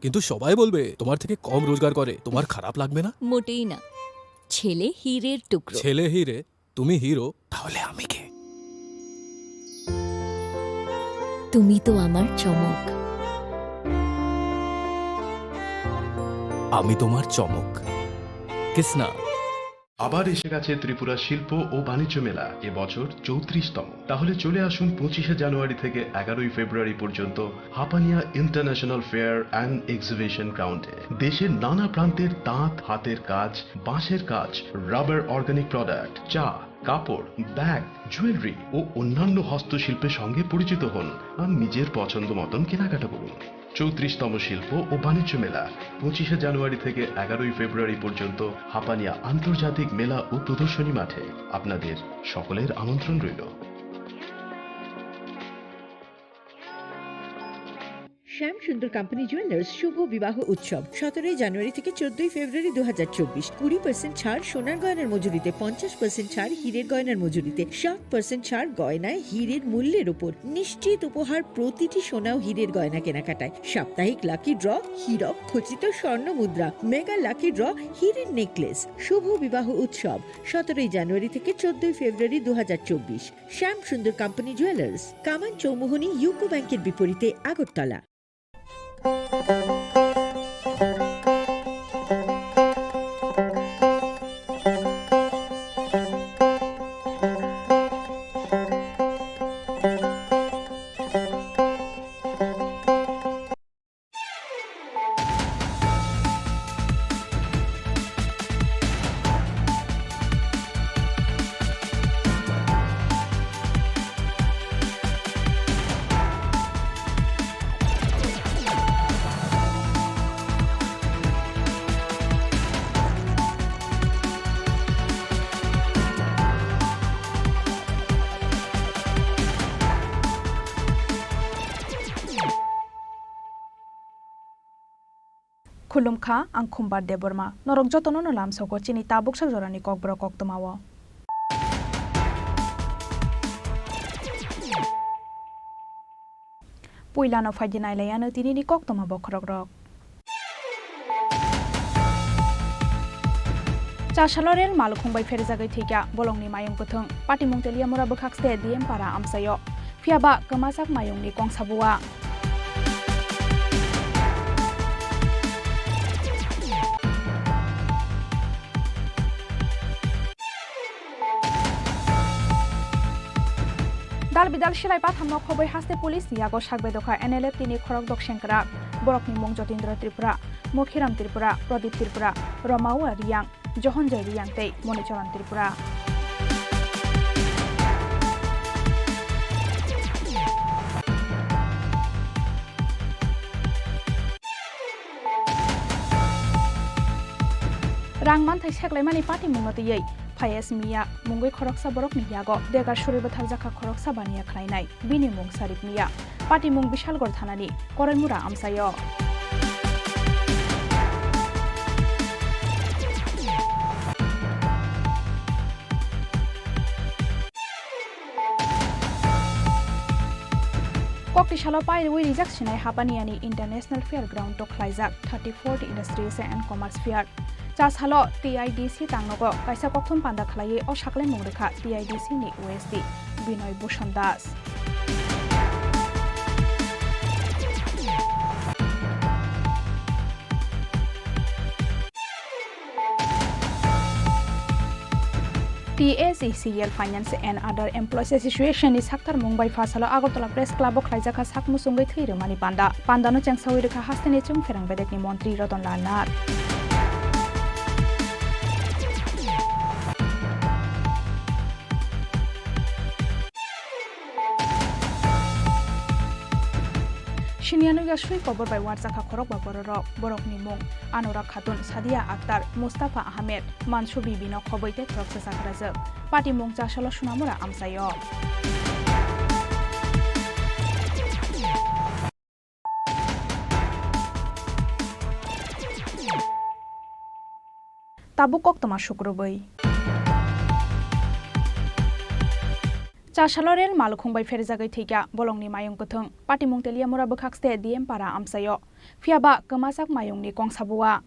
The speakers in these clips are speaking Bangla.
কিন্তু সবাই বলবে তোমার থেকে কম রোজগার করে, তোমার খারাপ লাগবে না? মোটেই না। ছেলে হীরের টুকরো। ছেলে হিরে, তুমি হিরো, তাহলে আমি কে? তুমি তো আমার চমক। আমি তোমার চমক। কিসনা? আবার এসে গেছে ত্রিপুরা শিল্প ও বাণিজ্য মেলা, এবছর 34তম। তাহলে চলে আসুন 25শে জানুয়ারি থেকে 11ই ফেব্রুয়ারি পর্যন্ত Hapania international fair and exhibition গ্রাউন্ডে। দেশের নানা প্রান্তের তাঁত, হাতের কাজ, বাঁশের কাজ, রাবার, অর্গানিক প্রোডাক্ট, চা, কাপড়, ব্যাগ, জুয়েলারি ও অন্যান্য হস্তশিল্পের সঙ্গে পরিচিত হন আর নিজের পছন্দ মতন কেনাকাটা করুন। 34তম শিল্প ও বাণিজ্য মেলা 25শে জানুয়ারি থেকে 11ই ফেব্রুয়ারি পর্যন্ত হাপানিয়া আন্তর্জাতিক মেলা ও প্রদর্শনী মাঠে। আপনাদের সকলের আমন্ত্রণ রইল। শ্যাম সুন্দর কোম্পানি জুয়েলার্স শুভ বিবাহ উৎসব 17 জানুয়ারি থেকে 14 ফেব্রুয়ারি 2024। 20% ছাড় সোনার গয়নার মজুরিতে, 50% ছাড় হীরের গয়নার মজুরিতে, 7% ছাড় গয়নায় হীরের মূল্যের উপর। নিশ্চিত উপহার প্রতিটি সোনা ও হীরের গয়না কেনাকাটায়। সাপ্তাহিক লাকি ড্র, হীরক খচিত স্বর্ণ মুদ্রা, মেগা লাকি ড্র, হীরের নেকলেস। শুভ বিবাহ উৎসব 17 জানুয়ারি থেকে 14 ফেব্রুয়ারি 2024। শ্যাম সুন্দর কোম্পানি জুয়েলার্স, কামান চৌমুহনী, ইউকো ব্যাংকের বিপরীতে, আগরতলা। खुलुमखा आं खुम्बार देबरमा नरक जतन नलाम सको चिनी ताबुक सजरानि kokborok koktomawo पुइलानो फाइदिनाय लायानो तिनिनि koktoma bokrok rok चाशालरेल मालुखंबाय फेरजागै थैगा bolongni mayung kuthung patimung telia mura bokakste diem para amsayo fiaba kemasak mayungni kongsabuwa Dal bidal silai pathamno khobai haste police yago sakbe dokha NLF Chini Khorang Tripura borokni mung Jotindra Tripura Mokhiram Tripura Pradip Tripura Romawa Riyang Johonjay Riyang tei Monichoran Tripura Rangman thai seklaimani pati mungati yei Payas Mia Mungui Khoroksa Borok ni yago Degar Shuriba Tharjaka Khoroksa Bania Khlainai Bini Mung Sarip Mia Pati Mung Bishalgor Thanani Korenmura Amsayo Kokti Shalo Pai Wi Rijak Sinai Hapaniani International Fairground to Khlaijak 34th Industries and Commerce Fair Chashalo TIDC Tangnogo Kaisa Kokthum Panda Khlai o Sakle Mungrekha TIDC ni OSD Binoy Bhushan Das TACCL Finance and Other Employees Association is Saktar Mumbai Fasalo Agortola Press Club of Khlaijaka Sakmu Sungai Thirumani Pandano Changsawi Rekha Hastene Chung Ferang Bedekni Montri Roton Lanar Shinianu Yashui Kobor by Warzaka Korok Borok Borokni Mung Anurag Khatun Sadia Akhtar Mustafa Ahmed Manshubi Bino Khoboite Process Akrazak Pati Mung Chashalo Shunamura Amsayo Tabu Koktoma Shukrubai Chasalo rel malkhungbai ferjagai thika bolongni mayung kuthung patimung teliamura bkhakste diem para amsayo fiaba kamasak mayungni kongsabua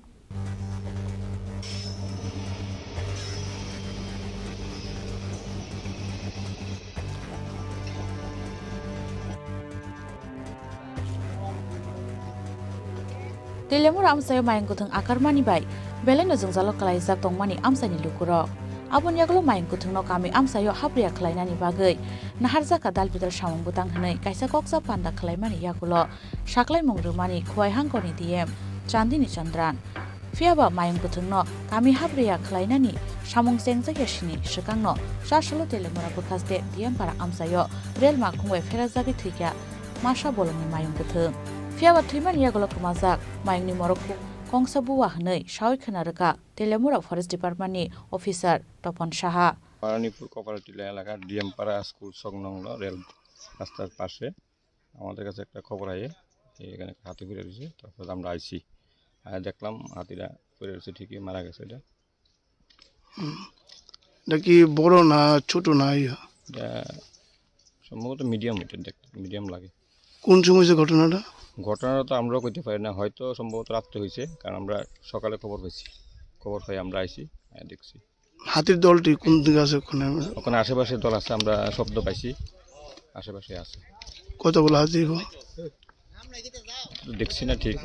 Teliamura amsayo mayung kuthung akarmani bai beleno jongjalo kalaijak tongmani amsani lukurok abon yaglo mayung kuthungno kami amsayo hapriya khlainani bagai naharjaka dalbidal samung butang hnai kaisa koksa panda khlaimani yagulo saklai mungrumani khwai hangkoni diem chandini chandran fiaba mayung kuthungno kami hapriya khlainani samung sengjak yasini sikangno chasalo Teliamura bukhaste diem para amsayo rel makhungbai ferazagi thika masha bolongni mayung kuthung fiaba thimani yagulo kmajak mayungni morokku Kongsabuwa hnai shawi khanaraka Teliamura Forest Department ni officer Topon Saha Paranipur cooperative এলাকার ডিএমপাড়া স্কুল সংলগ্ন রেল রাস্তার পাশে আমাদের কাছে একটা খবর আয়ে এখানে হাতি পড়ে রয়েছে তারপর আমরা আইছি আর দেখলাম হাতিটা পড়ে রয়েছে ঠিকই মারা গেছে এটা এটা কি বড় না ছোট না এটা সম্ভবত মিডিয়াম এটা দেখতে মিডিয়াম লাগে কোন সময় হয়েছে ঘটনাটা ঘটনাটা তো আমরাও কইতে পারি না হয়তো সম্ভবত রাত্রে হয়েছে কারণ আমরা সকালে খবর পাই আমরা আইছি দেখছি হাতির দলটি কোন দিকে আছে ওখানে ওখানে আশেপাশে দল আছে আমরা শব্দ পাইছি আশেপাশে আছে কতগুলো হাতি দেখছি না ঠিক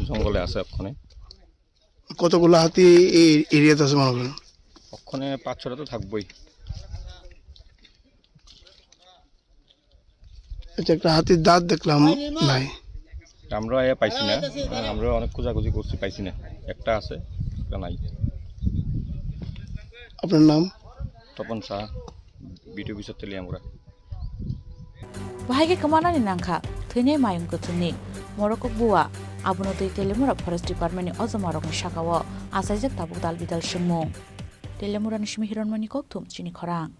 জঙ্গলে আছে ওখানে কতগুলো হাতি এই এরিয়াতে আছে মনে করেন ওখানে 5-6টা তো থাকবোই আচ্ছা একটা হাতির দাঁত দেখলাম নাই আমরা পাইছি না আমরা অনেক খোঁজাখুঁজি করছি পাইছি না একটা আছে একটা নাই আপনার নাম Tapan Shah BDO officer Teliamura bahage kamanani nangkha thine mayung kuthungni morokok buwa abono tei Teliamura Forest Department ni ojamarokni sakao asaijak tabuk dalbidal sungmung Teliamura ni simi hironmani kokthum Chini Khorang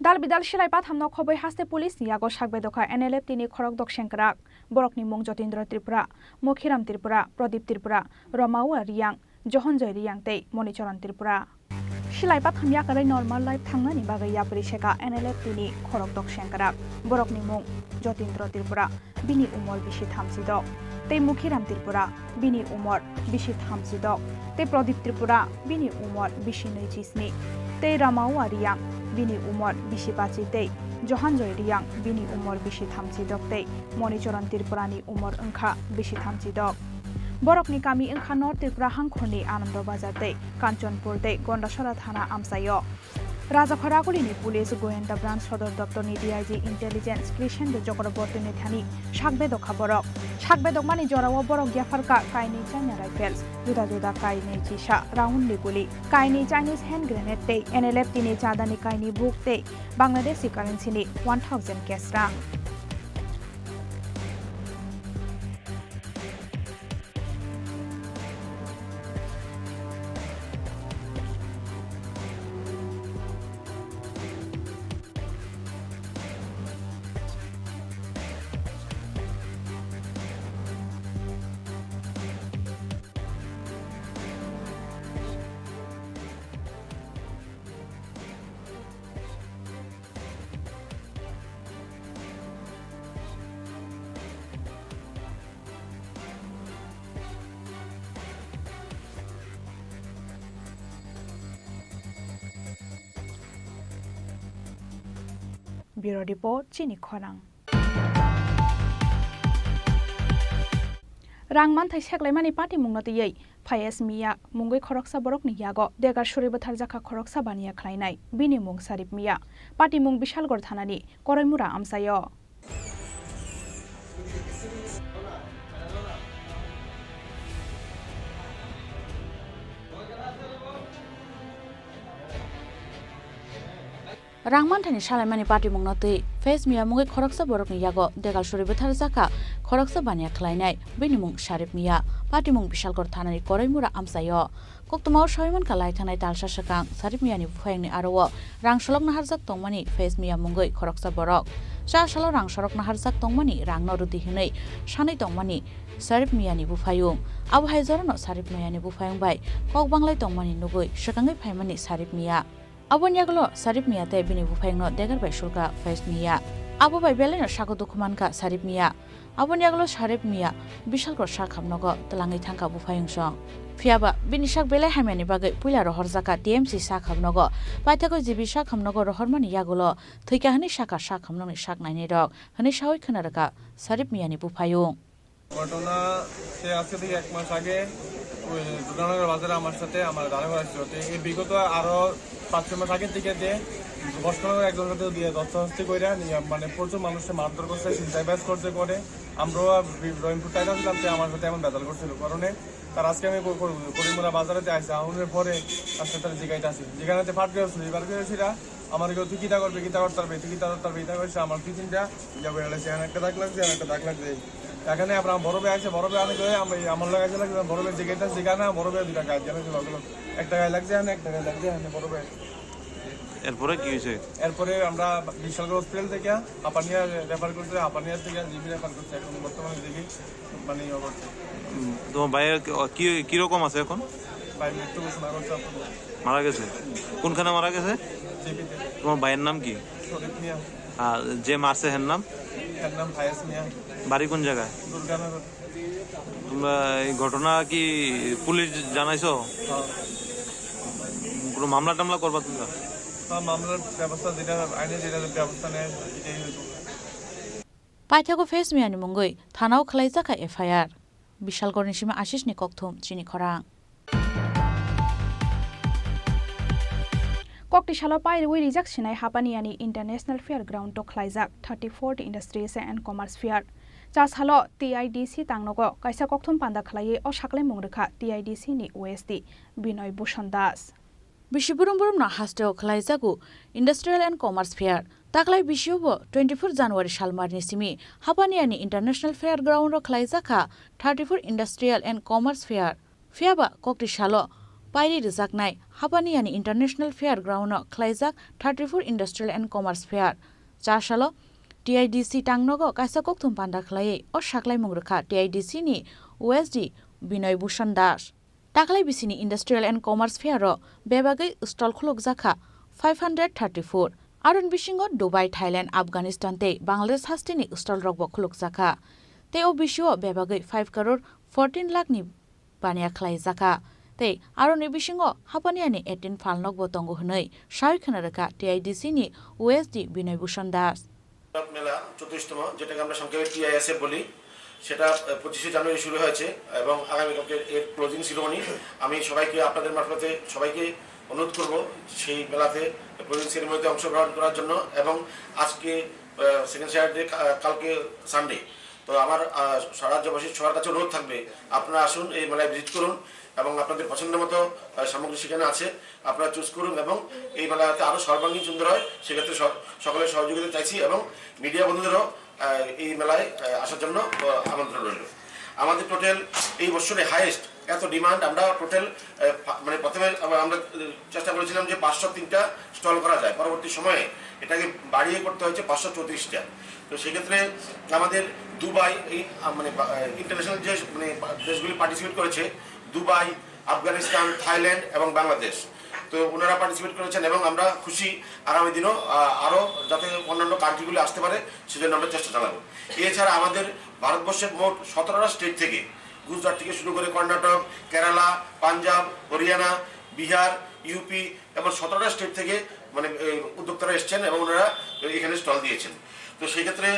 Dalbidal Shilaipat hamno khobai haste police yago sakbedokha NLF tini khorok doksenkrak borokni mung Jotindra Tripura Mokhiram Tripura Pradip Tripura Romawa Riyang Johanjoy Riyang tei Monicharan Tripura Shilaipat hamya karai normal life thangnani bagai yapri seka NLF tini khorok doksenkrak borokni mung Jotindra Tripura bini umor bishi thamsidok tei Mokhiram Tripura bini umor bishi thamsidok tei Pradip Tripura bini umor bishi 29 tei Romawa Riyang bini umor bishi baci tei Johanjoy Riyang bini umor bishi thamsidok tei Monicharan Tripurani umor engkha bishi thamsidok borokni kami engkha North Tripura hangkhoni Anando Bazar tei Kanchanpur tei Gondasara thana amsayo Rajakharagulini Police Goenda Branch Sodor Dr ni DIG Intelligence Krishendra Chakrabortini thani sakbedokha borok sakbedokmani jorawo borok gyafarka kaini China rifles juda kaini chisa round ni guli kaini Chinese hand grenade tei NLF tini chadani kaini book tei Bangladeshi currency ni 1000 cash rang Bureau Report Chini Khorang Rangman thai seklaimani party mungno tei Phais Mia mungoi khoroksa borok ni yago degar shuri bathar jakha khoroksa bania khlainai bini mung Sarip Mia party mung Bishalgor thanani Koraimura amsayo Rangmanthani Shalamani Party Mungnoti, Face Mia Mungi Khoroksa Borokni Yago, Degal Shuributhar Zaka, Khoroksa Bania Klainai, Binimung Sharif Mia, Party Mung Bishalkor Thanani Korimura Amsayo, Koktomau Shoiman Kalai Thanai Talsha Shakang, Sarif Miani Fuengni Arawo, Rang Sholok Naharzak Tongmani, Face Mia Mungoi, Khoroksa Borok, Sha Shalo Rang Shorok Naharzak Tongmani, Rang Norudi Hinai, Shani Tongmani, Sarif Miani Bufayung, Abu Haizorno Sarif Miani Bufayung by, Kok Banglai Tongmani Nugui, Shakangai Paimani Sarif Mia. Abon Yaglo, Sarif Mia te bini bufayng no degar by Shulka, Face Mia. Abu by Beleno Shako Dukumanka, Sarif Mia. Abon Yaglo Sarif Mia, Bishalko Shakam Nogo, Talangi Tanka Bufayng Song. Fiaba, Binishak Bele Hamani Bagay, Pula Rohorzaka, DMC Sakam Nogo, Patako Zibi Shakam Nogo, Hormani Yagulo, Tikahani Shaka Shakam Noni Shak Nine Dog, Hanishawi Kanaraka, Sarif Miani Bufayung. ঘটনা সে আজকে থেকে 1 মাস আগে ওই দুর্গানগর বাজারে আমার সাথে আমার দাঁড়া করা ছিল এই বিগত আরো 5-6 মাস আগে থেকে যে বর্ষনগর একজন সাথে দিয়ে দস্তহস্তি কইরা মানে প্রচুর মানুষকে মারধর করছে চিন্তাবাজ করছে করে আমরাও রহিমপুর টাইটা ছিলাম যে আমার সাথে এমন বেদাল করছিল কারণে তার আজকে আমি করিমুরা বাজারেতে আইছি আউনের পরে আজকে তার জিগাইতে আসি যেখানেতে ফাট গেছিল এবার গেছিলা আমার কেউ তুই কিতা করবে কিতা করতে পারবে তুই কিতা করতে পারবে এটা কইছে আমার কি চিন্তা যাবে এলাছে একটা দাগ লাগছে একটা দাগ লাগছে এখানে আমরা বড় ভাই আছে বড় ভাই অনেক আমরা আমার লাগাইছে লাগছে বড় ভাই জিগাইতে জিগানা বড় ভাই দুটা গাছ জ্বালাইছে লাগলো একটা গায়ে লাগছে একটা গায়ে লাগছে বড় ভাই এরপরে কি হয়েছে এরপরে আমরা বিশালগড় হসপিটাল থেকে হাপানিয়া রেফার করছে হাপানিয়া থেকে জিবি রেফার করছে এখন বর্তমানে দেখি মানে অবস্থা তোমার ভাইয়ের কি রকম আছে এখন ভাই মৃত্যু ঘোষণা করছে মারা গেছে কোনখানে মারা গেছে জিবিতে তোমার ভাইয়ের নাম কি শরীফ মিয়া আর যে মারছে এর নাম ফায়াস মিয়া বাড়ি কোন জায়গায় দুর্গানগর তোমরা এই ঘটনা কি পুলিশ জানাইছো কোনো মামলা টামলা করবা তোমরা মামলার ব্যবস্থা যেটা আইনে যেটা ব্যবস্থা নেয় এটাই হইতো Paithago Face Miani Mungoi, Thanao Khlaizaka FIR. Bishalgor Nishima Ashish ni Kokthum, Chini Khorang. Kokti Shalo Pai Rui Rijak Shinai Hapaniani International Fairground to Khlaizak 34th Industries and Commerce Fair. Jas Halo TIDC Tangnogo, Kaisa Kokthum Panda Khlaye o Shakle Mungrekha TIDC ni OSD Binoy Bhushan Das. Bishiburum na hasteo Khlaizaku Industrial and Commerce Fair. Taklai Bishobo 24 January Shalmarni Simi Hapaniani International Fairground o Khlaizaka 34 Industrial and Commerce Fair. Fiaba Kokti Shalo Pairi Rizaknai Hapaniani International Fairground o Khlaizak 34 Industrial and Commerce Fair. Chashalo TIDC Tangnogo Kaisa Kokthum Panda Khlaye o Shaklai Mungrekha TIDC ni OSD Binoy Bhushan Das. Taklai Bisini Industrial and Commerce Fair o Bebagai stall khulok zakha 534. Arun Bishingo Dubai Thailand Afghanistan te Bangladesh hastini stall rokbo khulok zakha. Te o bisho Bebagai 5 crore 14 lakh ni bania khlai zakha. Te Arun Bishingo Hapaniani 18 falnok botongo hnai Shai Khanaraka TIDC ni OSD Binoy Bhushan Das. মেলা 34তম যেটাকে আমরা সংক্ষেপে টিআইএসএফ বলি সেটা 25 জানুয়ারি শুরু হয়েছে এবং আগামী কালকে এর ক্লোজিং সেরেমনি আমি সবাইকে আপনাদের মারফতে সবাইকে অনুরোধ করব সেই মেলাতে ক্লোজিং সেরেমনিতে অংশগ্রহণ করার জন্য এবং আজকে সেকেন্ড স্যাটারডে কালকে সানডে তো আমার সারা রাজ্যবাসীর সবার কাছে অনুরোধ থাকবে আপনারা আসুন এই মেলায় ভিজিট করুন এবং আপনাদের পছন্দের মতো সামগ্রী সেখানে আছে আপনারা চুজ করুন এবং এই মেলাতে আরো সর্বাঙ্গীন সুন্দর হয় সেক্ষেত্রে সকলের সহযোগিতা চাইছি এবং মিডিয়া বন্ধুদেরও এই মেলায় আসার জন্য আমন্ত্রণ রইল আমাদের টোটাল এই বছরে হাইয়েস্ট এত ডিমান্ড আমরা টোটাল মানে প্রথমে আমরা চেষ্টা করেছিলাম যে 503টা স্টল করা যায় পরবর্তী সময়ে এটাকে বাড়িয়ে করতে হয়েছে 534টা তো সেক্ষেত্রে আমাদের দুবাই এই মানে ইন্টারন্যাশনাল যে মানে দেশগুলি পার্টিসিপেট করেছে দুবাই আফগানিস্তান থাইল্যান্ড এবং বাংলাদেশ তো ওনারা পার্টিসিপেট করেছেন এবং আমরা খুশি আগামী দিনও আরো যাতে অন্যান্য কান্ট্রিগুলি আসতে পারে সেজন্য আমরা চেষ্টা চালাবো এছাড়া আমাদের ভারতবর্ষের মোট 17টা স্টেট থেকে গুজরাট থেকে শুরু করে কর্ণাটক কেরালা পাঞ্জাব হরিয়ানা বিহার ইউপি এবং 17টা স্টেট থেকে মানে উদ্যোক্তারা এসেছেন এবং ওনারা এখানে স্টল দিয়েছেন তো সেই ক্ষেত্রে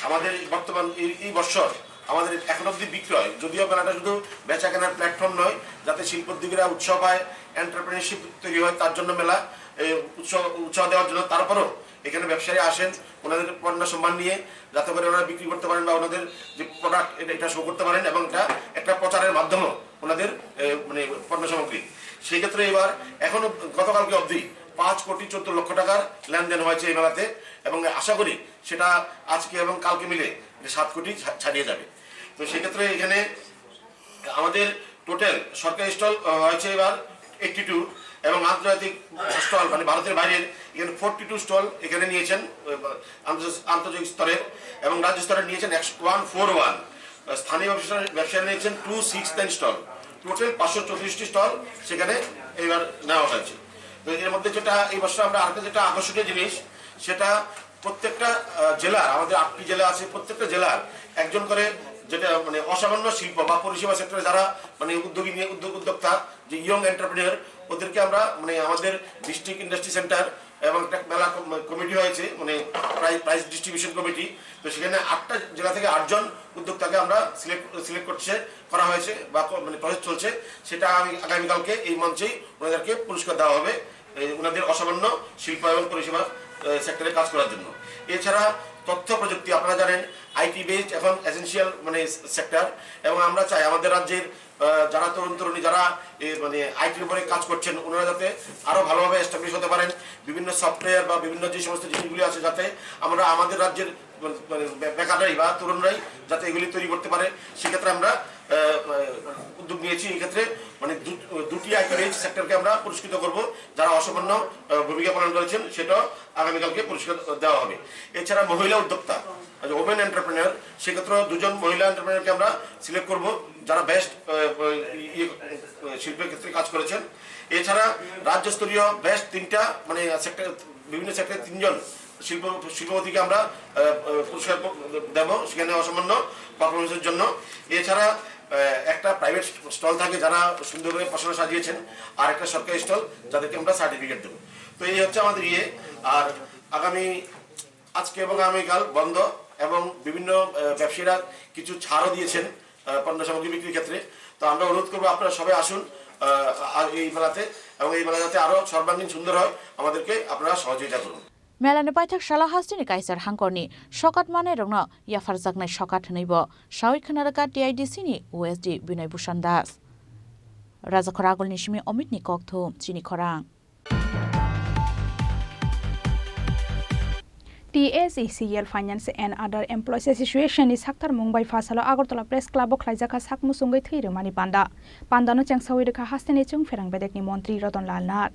আমাদের বর্তমান এই বছর আমাদের এখন অবধি বিক্রয় যদিও মেলাটা শুধু বেচা কেনার প্ল্যাটফর্ম নয় যাতে শিল্পোদ্যোগীরা উৎসাহ পায় এন্টারপ্রেনারশিপ তৈরি হয় তার জন্য মেলা উৎসাহ দেওয়ার জন্য তারপরও এখানে ব্যবসায়ী আসেন ওনাদের পণ্য সম্মান নিয়ে যাতে করে ওনারা বিক্রি করতে পারেন বা ওনাদের যে প্রোডাক্ট এটা শো করতে পারেন এবং এটা একটা প্রচারের মাধ্যমে ওনাদের মানে পণ্য সামগ্রী সেই ক্ষেত্রে এবার এখনো গতকালকে অবধি 5,14,00,000 টাকার লেনদেন হয়েছে এই মেলাতে, এবং আশা করি সেটা আজকে এবং কালকে মিলে 7 কোটি ছাড়িয়ে যাবে। তো সেক্ষেত্রে এখানে আমাদের টোটাল সরকারি স্টল হয়েছে এবার 82, এবং আন্তর্জাতিক স্টল মানে ভারতের বাইরের এখানে 42 স্টল এখানে নিয়েছেন আন্তর্জাতিক স্তরের, এবং রাজ্য স্তরে নিয়েছেন 141, স্থানীয় ব্যবসায়ী নিয়েছেন 269 স্টল, টোটাল 534টি স্টল সেখানে এবার নেওয়া হয়েছে। তো এর মধ্যে যেটা এই বছর আমরা আরেকটা যেটা আকর্ষণীয় জিনিস, সেটা প্রত্যেকটা জেলার, আমাদের 8টি জেলা আছে, প্রত্যেকটা জেলার একজন করে যেটা মানে অসামান্য শিল্প বা পরিষেবা সেক্টরে যারা মানে উদ্যোক্তা, যে ইয়ং এন্টারপ্রেনিয়র, ওদেরকে আমরা মানে আমাদের ডিস্ট্রিক্ট ইন্ডাস্ট্রি সেন্টার এবং একটা মেলা কমিটি হয়েছে, মানে প্রাইজ ডিস্ট্রিবিউশন কমিটি। তো সেখানে 8টা জেলা থেকে 8জন উদ্যোক্তাকে আমরা সিলেক্ট করা হয়েছে বা মানে প্রসেস চলছে। সেটা আগামীকালকে এই মঞ্চেই ওনাদেরকে পুরস্কার দেওয়া হবে ওনাদের অসামান্য শিল্প এবং পরিষেবা সেক্টরে কাজ করার জন্য। এছাড়া তথ্য প্রযুক্তি, আপনারা জানেন আইটি বেসড এখন এসেনশিয়াল মানে সেক্টর, এবং আমরা চাই আমাদের রাজ্যের যারা তরুণী যারা মানে আইটির উপরে কাজ করছেন, ওনারা যাতে আরো ভালোভাবে এস্টাবলিশ হতে পারেন, বিভিন্ন সফটওয়্যার বা বিভিন্ন যে সমস্ত জিনিসগুলি আছে যাতে আমরা আমাদের রাজ্যের বেকাররাই বা তরুণরাই যাতে এগুলি তৈরি করতে পারে, সেক্ষেত্রে আমরা উদ্যোগ নিয়েছি। এই ক্ষেত্রে মানে 2টি আইটি বেসড সেক্টরকে আমরা পুরস্কৃত করব, যারা অসামান্য ভূমিকা পালন করেছেন, সেটাও আগামীকালকে পুরস্কার দেওয়া হবে। এছাড়া মহিলা উদ্যোক্তা, ওমেন এন্টারপ্রেনার, সেক্ষেত্রে 2জন মহিলা এন্টারপ্রেনারকে আমরা সিলেক্ট করব, যারা বেস্ট শিল্পের ক্ষেত্রে কাজ করেছেন। এছাড়া রাজ্যস্তরীয় বেস্ট 3টা মানে সেক্টর, বিভিন্ন সেক্টরে 3জন শিল্পপতিকে আমরা পুরস্কার দেব সেখানে অসামান্য পারফরমেন্সের জন্য। এছাড়া একটা প্রাইভেট স্টল থাকে যারা সুন্দর করে পশানো সাজিয়েছেন, আর একটা সরকারি স্টল যাদেরকে আমরা সার্টিফিকেট দেবো। তো এই হচ্ছে আমাদের আর আগামী আজকে এবং আগামীকাল বন্ধ, এবং বিভিন্ন ব্যবসায়ীরা কিছু ছাড়ও দিয়েছেন পণ্য সামগ্রী বিক্রির ক্ষেত্রে। তো আমরা অনুরোধ করবো আপনারা সবাই আসুন এই মেলাতে, এবং এই মেলা যাতে আরো সর্বাঙ্গীন সুন্দর হয়, আমাদেরকে আপনারা সহযোগিতা করুন। মেলানি পাইथाक शाला हास्टिनि काइसार हांकरनि सकात माने रंनो याफार जागनाय सकात हनैबो सावि खनारका टीआईडीसी नि ओएसडी बिनय भूषण दास राजा खरागलनि सिमि अमितनि ककथुम चिनि खरां TSECL Finance and Other Employees Association ni saktar Mumbai Fasalo Agartala Press Club khlaijaka sakmu sungai thirumani pandano chengsawi rekha hasteni chung ferang bedek ni mantri Ratan Lal Nath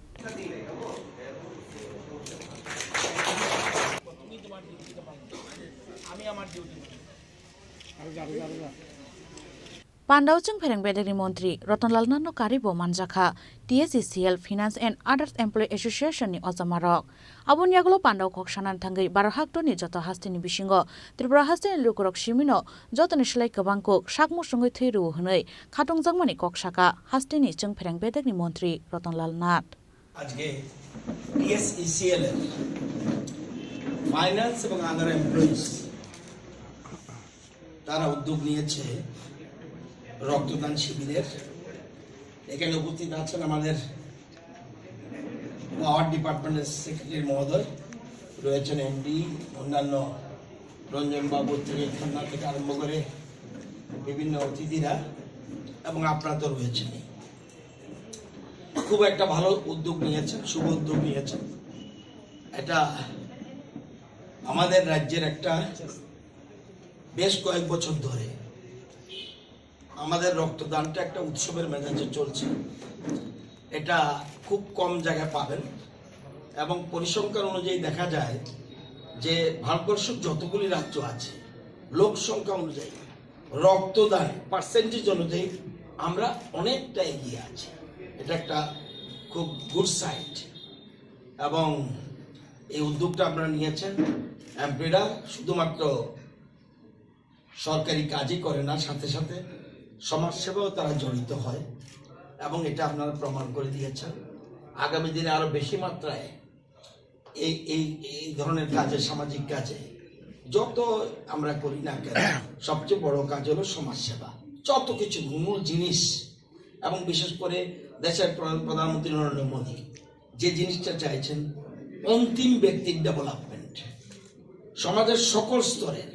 Pandau chung ferang bedek ni mantri Ratan Lal Nath no karibo manjaka TSECL Finance and Other Employees Association ni ojamarok Abun yagulo pandau kok sanan thangai 12 hakto ni joto hasteni bisingo Tripura hasteni lukurok simino joto ni slai kabangkok sakmu sungai thiru hnei khatung jangmani kok saka hasteni chung ferang bedek ni mantri Ratan Lal Nath আজকে TSECL ফাইন্যান্স এবং আদার এমপ্লয়িজ তারা উদ্যোগ নিয়েছে রক্তদান শিবিরের। এখানে উপস্থিত আছেন আমাদের পাওয়ার ডিপার্টমেন্টের সেক্রেটারি মহোদয়, রয়েছেন এমডি, অন্যান্য রঞ্জন বাবু থেকে খন্না থেকে আরম্ভ করে বিভিন্ন অতিথিরা, এবং আপনারা তো রয়েছেন। খুব একটা ভালো উদ্যোগ নিয়েছেন, শুভ উদ্যোগ নিয়েছেন। এটা আমাদের রাজ্যের একটা বেশ কয়েক বছর ধরে আমাদের রক্তদানটা একটা উৎসবের মেজাজে চলছে। এটা খুব কম জায়গায় পাবেন, এবং পরিসংখ্যান অনুযায়ী দেখা যায় যে ভারতবর্ষের যতগুলি রাজ্য আছে লোক সংখ্যা অনুযায়ী রক্তদান পার্সেন্টেজ অনুযায়ী আমরা অনেকটা এগিয়ে আছি। এটা একটা খুব গুড সাইড, এবং এই উদ্যোগটা আপনারা নিয়েছেন। এমপিরা শুধুমাত্র সরকারি কাজই করে না, সাথে সাথে সমাজসেবাও তারা জড়িত হয়, এবং এটা আপনারা প্রমাণ করে দিয়েছেন। আগামী দিনে আরো বেশি মাত্রায় এই এই এই ধরনের কাজে, সামাজিক কাজে যত আমরা করি না কেন, সবচেয়ে বড় কাজ হলো সমাজসেবা। যত কিছু মূল জিনিস, এবং বিশেষ করে দেশের প্রধানমন্ত্রী নরেন্দ্র মোদী যে জিনিসটা চাইছেন, অন্তিম ব্যক্তির ডেভেলপমেন্ট সমাজের সকল স্তরের।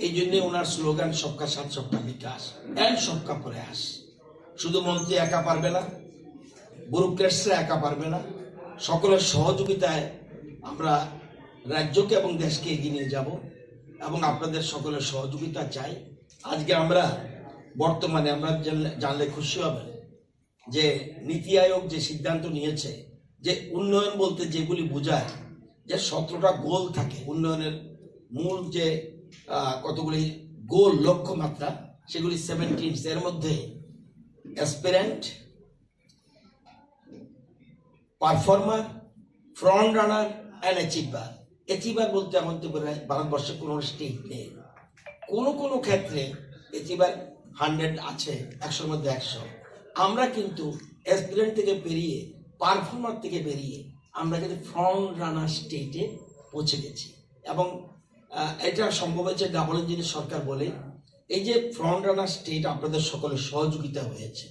এই জন্য ওনার স্লোগান সবকা সাথ সবকা বিকাশ এন্ড সবকা প্রয়াস। শুধু মন্ত্রী একা পারবে না, ব্যুরোক্রেটসরা একা পারবে না, সকলের সহযোগিতায় আমরা রাজ্যকে এবং দেশকে এগিয়ে নিয়ে যাব এবং আপনাদের সকলের সহযোগিতা চাই। আজকে আমরা বর্তমানে আমরা জানলে খুশি হবেন যে নীতি আয়োগ যে সিদ্ধান্ত নিয়েছে যে উন্নয়ন বলতে যেগুলি বোঝায় যে 17টা গোল থাকে, উন্নয়নের মূল যে কতগুলি গোল লক্ষ্যমাত্রা সেগুলি 17, এর মধ্যে aspirant, performer, front runner and achiever. Achiever বলতে আমাদের ভারতবর্ষে কোনো স্টেট নেই, কোনো ক্ষেত্রে অ্যাচিভার 100 আছে, 100-র মধ্যে 100। আমরা কিন্তু অ্যাসপিরেন্ট থেকে বেরিয়ে, পারফর্মার থেকে বেরিয়ে আমরা কিন্তু ফ্রন্ট রানার স্টেটে পৌঁছে গেছি এবং এটা সম্ভব হয়েছে ডাবল ইঞ্জিনের সরকার বলে। এই যে ফ্রন্ট রানার স্টেট আপনাদের সকলের সহযোগিতা হয়েছে,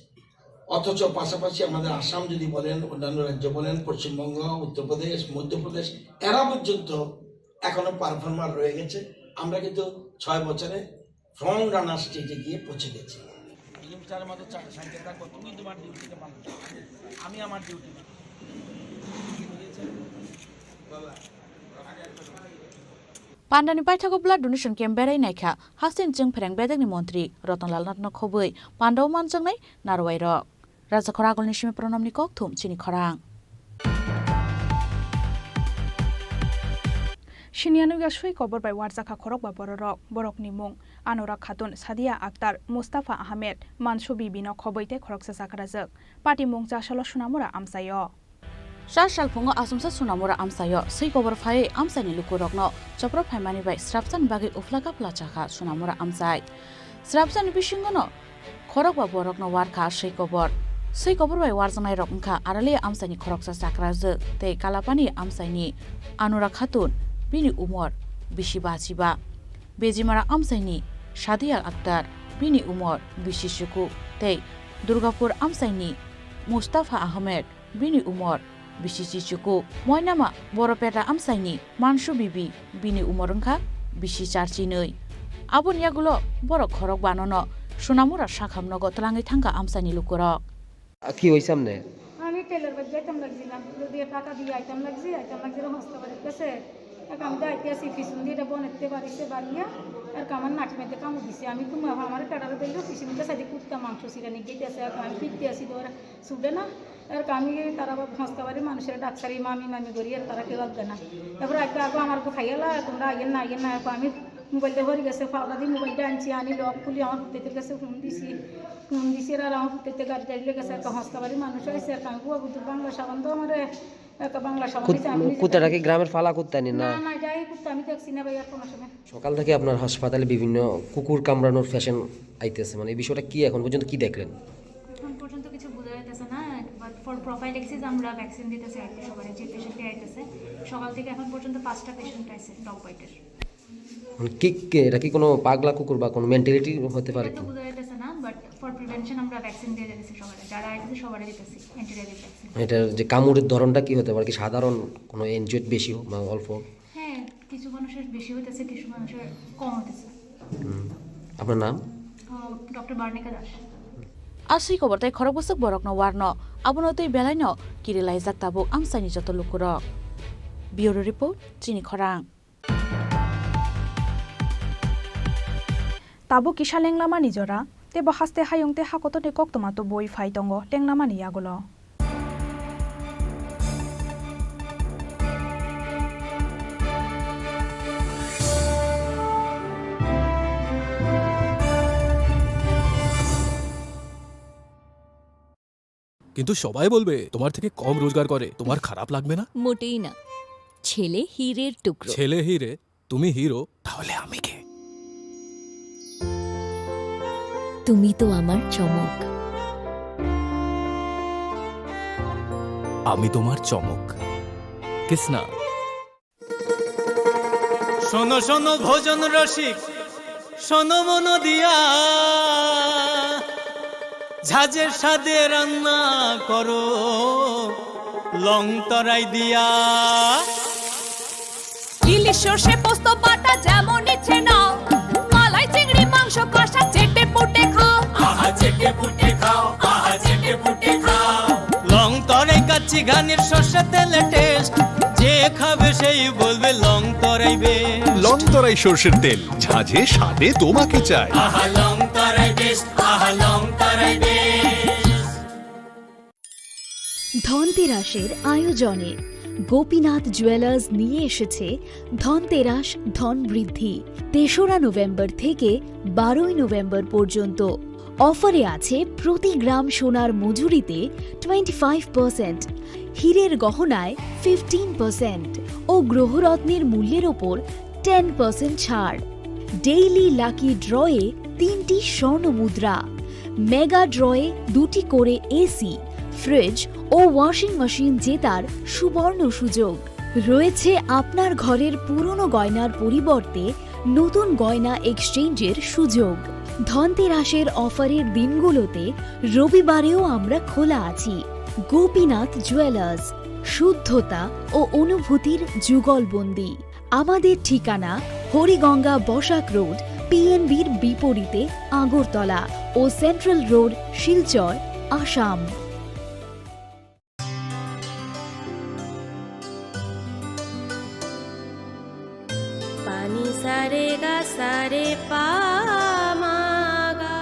অথচ পাশাপাশি আমাদের আসাম যদি বলেন, অন্যান্য রাজ্য বলেন, পশ্চিমবঙ্গ, উত্তরপ্রদেশ, মধ্যপ্রদেশ, এরা পর্যন্ত এখনো পারফর্মার রয়ে গেছে। আমরা কিন্তু 6 বছরে ফ্রন্ট রানার স্টেজে গিয়ে পৌঁছে গেছি। আমি আমার duty Pandani Paithago blood donation camp berai naikha hasin jeng phereng bedagni mantri Ratanlal Natna khoboi Pandau manjangnai narwai rok Raja Khoragol nishime pranamni kokthum Chini Khorang Shinianu gashui kobor bai warjaka khorok ba borok ni mung Anura Khatun Sadia Akhtar Mustafa Ahmed Manshubi bino khoboite khoroksa sakrajak Pati mung jasalo sunamura amsayo Shashal Pungo Asumsa Sunamura Amsayo, Sikobor Fai Amsani Lukurokno, Chopro Paimani by Strapsan Bagi Uflaka Plachaka, Sunamura Amsai. Strapsan Bishingono, Korokwa Borokno Warka, Shikobor. Sikobor by Warzanai Rokanka, Arale Amsani Koroksa Sakraz, Te Kalapani Amsani, Anura Khatun, Bini Umor, Bishibachiba, Bejimara Amsani, Shadia Akhtar, Bini Umor, Bishishuku, Te Durgapur Amsani, Mustafa Ahmed, Bini Umor, Bishichi Chuku, Moinama, Boropeta Amsaini, Manshu Bibi, Bini Umorunka, Bishi Charchinoi. Abun Yagulo, Borok Horok Banono, Sunamura Shakam Nogo Tlangi Tanka Amsani Lukurok. Aki Oisamne. আমি টেলার বাজ যাইতাম লাগছিলাম, যদি টাকা দিয়ে আইতাম লাগছি হস্তে পারে কাছে এক আমি যাইতেছি পিছন দিয়ে বনেতে বাড়িতে বাড়িয়া আর কামার নাটি মেতে কামড় দিছে আমি তো আমার টাটারে দিল পিছন দিয়ে সাইডে কুত্তা মাংস সিরানি গেতেছে আমি পিটতে আসি ধরে ছুটে না আর আমি তারা হস্তে পারি মানুষের ডাক্তারি মামি করি আর তারা কেউ আসবে না। এবার একটা আগে আমার খাইয়ালা তোমরা আইয়েন না আমি মোবাইলটা ভরে গেছে ফাওলা দিয়ে মোবাইলটা আনছি আনি লক খুলি আমার পুতের কাছে ফোন দিছি আর আমার পুতেতে গাড়ি দাঁড়িয়ে গেছে একটা হস্তে পারি মানুষ হয়েছে একটা আমি বুয়া বুদ্ধ বাংলা সাবান তো আমার একটা বাংলা সাবান কুত্তাটা কি গ্রামের ফালা কুত্তা নি না? না যাই কুত্তা আমি দেখছি না ভাই আর কোনো সময়। সকাল থেকে আপনার হাসপাতালে বিভিন্ন কুকুর কামড়ানোর ফ্যাশন আইতেছে, মানে এই বিষয়টা কি এখন পর্যন্ত কি দেখলেন? এখন পর্যন্ত কিছু বোঝা যাইতেছে না, বাট ফর প্রোফাইলেক্সিস আমরা ভ্যাকসিন দিতেছি আর কি সবারই যে পেশেন্টে আইতেছে সকাল থেকে এখন পর্যন্ত 5টা পেশেন্ট আইছে ডগ বাইটের। মানে কি এটা কি কোনো পাগলা কুকুর বা কোনো মেন্টালিটি হতে পারে কি? বোঝা যাইতেছে না, বাট ফর প্রিভেনশন আমরা ভ্যাকসিন দিয়ে দিতেছি সবারই, যারা আইতেছে সবারই দিতেছি অ্যান্টিরাবিক ভ্যাকসিন। এটার যে কামড়ের ধরনটা কি হতে পারে, কি সাধারণ কোনো এনজয়েড বেশি হোক বা অল্প? হ্যাঁ, কিছু মানুষের বেশি হইতেছে, কিছু মানুষের কম হইতেছে। আপনার নাম? Doctor Barnika Das. Asri Kobor Tai Khorobusuk Borokno Warno, Abunotei Belaino, Kirilai Zaktabu Amsani Jotolukurok. Bureau Report, Chini Khorang. Tabu Kisha Lenglama Nijora, Tebo Haste Hayongte Hakoto de Koktomato Boy Faitongo, Lenglama Niagolo. কিন্তু সবাই বলবে তোমার থেকে কম রোজগার করে, তোমার খারাপ লাগবে না? মোটেই না। ছেলে হীরের টুকরো। ছেলে হিরে, তুমি হিরো, তাহলে আমি কে? তুমি তো আমার চমক। আমি তোমার চমক। কিসনা? শোনো শোনো ভোজন রসিক, শোনো মন দিয়া, ঝাঁঝের সাদে রান্না করো লং তরাই দিয়া। ইলিশ সর্ষে পোস্ত বাটা যেমন ইচ্ছে নাও, মালাই চিংড়ি মাংস কষা চেটে পুটে খাও, আহা চেটে পুটে খাও, আহা চেটে পুটে খাও। লং তরাই দিচ্ছি গানের সর্ষে তেলে টেস্ট যে খাবে সেই বলবে লং তরাই বেশ লং তরাই সর্ষের তেল ঝাঁঝে স্বাদে তোমাকে চাই আহা লং তরাই বেশ আহা লং তরাই বেশ ধনতেরাসের আয়োজনে গোপীনাথ জুয়েলার্স নিয়ে এসেছে ধনতেরাস ধন বৃদ্ধি ৩রা নভেম্বর থেকে ১২ই নভেম্বর পর্যন্ত। অফারে আছে প্রতি গ্রাম সোনার মজুরিতে 25%, হীরের গহনায় 15% ও গ্রহরত্নের মূল্যের ওপর 10% ছাড়। ডেইলি লাকি ড্রয়ে 3টি স্বর্ণ মুদ্রা, মেগা ড্রয়ে 2টি করে এসি, ফ্রিজ ও ওয়াশিং মেশিন জেতার সুবর্ণ সুযোগ রয়েছে। আপনার ঘরের পুরনো গয়নার পরিবর্তে নতুন গয়না এক্সচেঞ্জের সুযোগ। ধনতেরাসের অফারের দিনগুলোতে রবিবারেও আমরা খোলা আছি। গোপীনাথ জুয়েলার্স, শুদ্ধতা ও অনুভূতির যুগলবন্দি। আমাদের ঠিকানা হরিগঙ্গা বসাক রোড, পিএনবির বিপরীতে আগরতলা ও সেন্ট্রাল রোড, শিলচর, আসাম। पानी सारे गा सारे पा मा गा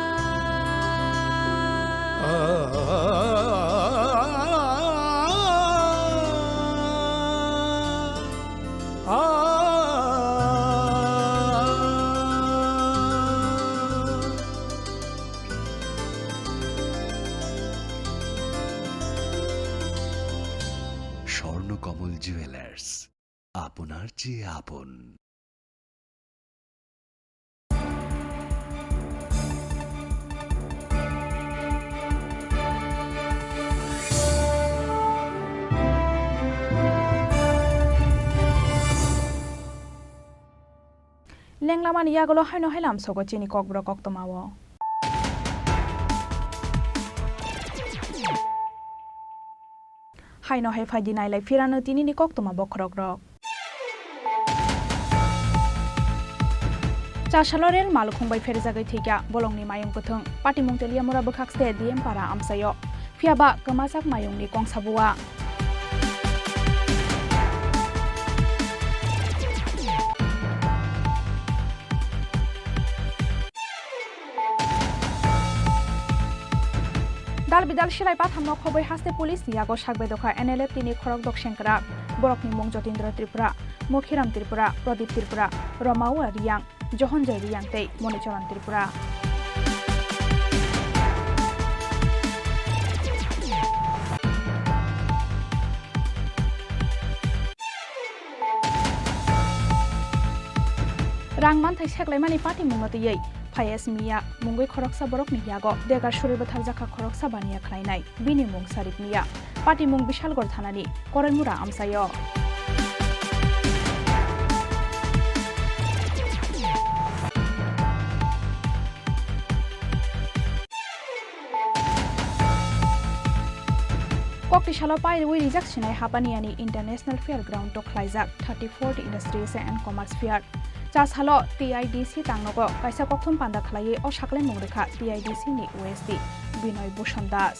স্বর্ণকমল জুয়েলার্স, আপনার চেয়ে আপন। লেংলামানি ইয়াগলো হাইনো হাইলাম সগো চিনি ককব্রক অক্তমাও হাইনো হাই ফাইদি নাইলাই ফিরানো তিনিনি কক্তমা বখরক রক চাশালরেল মালুখংবাই ফেরজাগৈ থৈকা বলংনি মায়ং কথং পাটিমুং তেলিয়া मोरा बखाक्सते दिएम पारा आमसायो फियाबा कमासाक मायंनि कंसाबुआ दाल बिदाल शिराय पाथामनो खबै हास्ते पुलिस यागो सागबे दखा एनएलएफ तिनि खरक दक शेंकरा बरकनि मुं जतीन्द्र त्रिपुरा मुखिराम त्रिपुरा प्रदीप त्रिपुरा रमाउ रियां जहनजय रियां तै मणिचरण त्रिपुरा रांमान थै सेग्लायमानि पार्टी मुंगतयै फायस मिया मुंगै खरकसा बरक नियागो देगार सुरे बथार जाखा खरकसा बानिया खलायनाय बिनि मुं सारिक मिया पार्टी मुं बिशालगढ़ थानानि करैमुरा आमसायो कक्टिशाला पाइरवै रिजाक सिनाय हापानियानि इंटरनेशनल फेयर ग्राउंड तो खलायजाक 34th industries and commerce fair चासहालो टीआईडीसी तांगनगो कायसा कक्थुम पान्दा खलायै अ साकले मुंरेखा टीआईडीसी नि OSD Binay Bhushan Das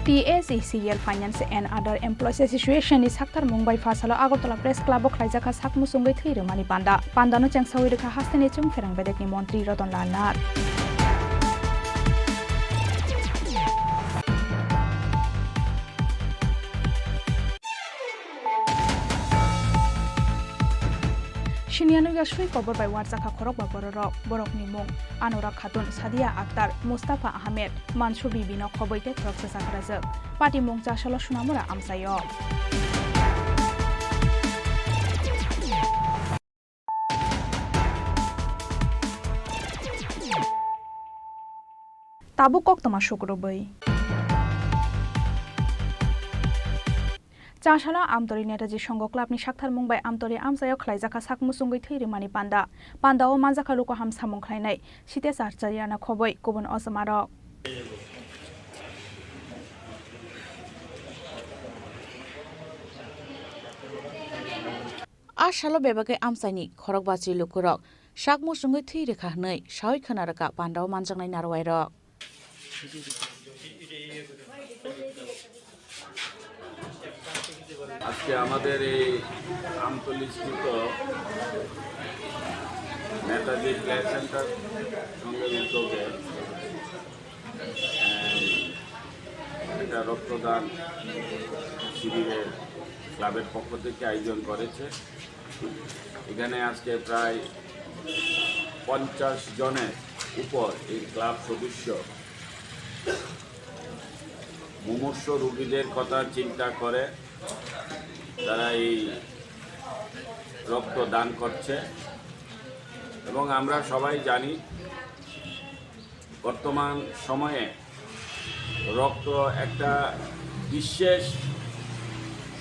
TSECL Finance and Other Employees Association ni saktar Mumbai Fasalo Agartala Press Club Khlaijaka sakmusungai thirumani panda no changsawi rekha hasteni chung ferang bedek ni mantri Ratan Lal Nath Shinianu Yashwi Kobor by Warzaka Korok Baborok, Borok Nimung, Anura Khatun, Sadia Akhtar, Mustafa Ahmed, Mansur Bibi no Koboite Troxa Sakrazak, Pati Mung Chashalo Shunamura Amsayo. Tabu Koktoma Shukrubai. চাশালা আমতরি নেতাজি সংঘ ক্লাবনি সাকথার মুম্বাই আমতরি আমজায়ক খলাইজাকা সাকমুসুঙ্গৈ থৈরিমানি পান্দাও মানজাকা লোক হাম সামুং খলাইনাই সিতে সারচারিয়ানা খबै गुबुन असमारक সালো বেবাগে আমসাইনি খরকবাচি লুকুরক শাক মুসুङै थै रेखा हनै सावै खोनारका पान्डाव मानजांनाय नारवायरक আজকে আমাদের এই আমতলীস্থিত নেতাজি প্লে সেন্টার সঙ্গে উদ্যোগে একটা রক্তদান শিবিরের ক্লাবের পক্ষ থেকে আয়োজন করেছে। এখানে আজকে প্রায় 50 জনের উপর এই ক্লাব সদস্য মুমূর্ষ রোগীদের কথা চিন্তা করে তারা এই রক্ত দান করছে এবং আমরা সবাই জানি বর্তমান সময়ে রক্ত একটা বিশেষ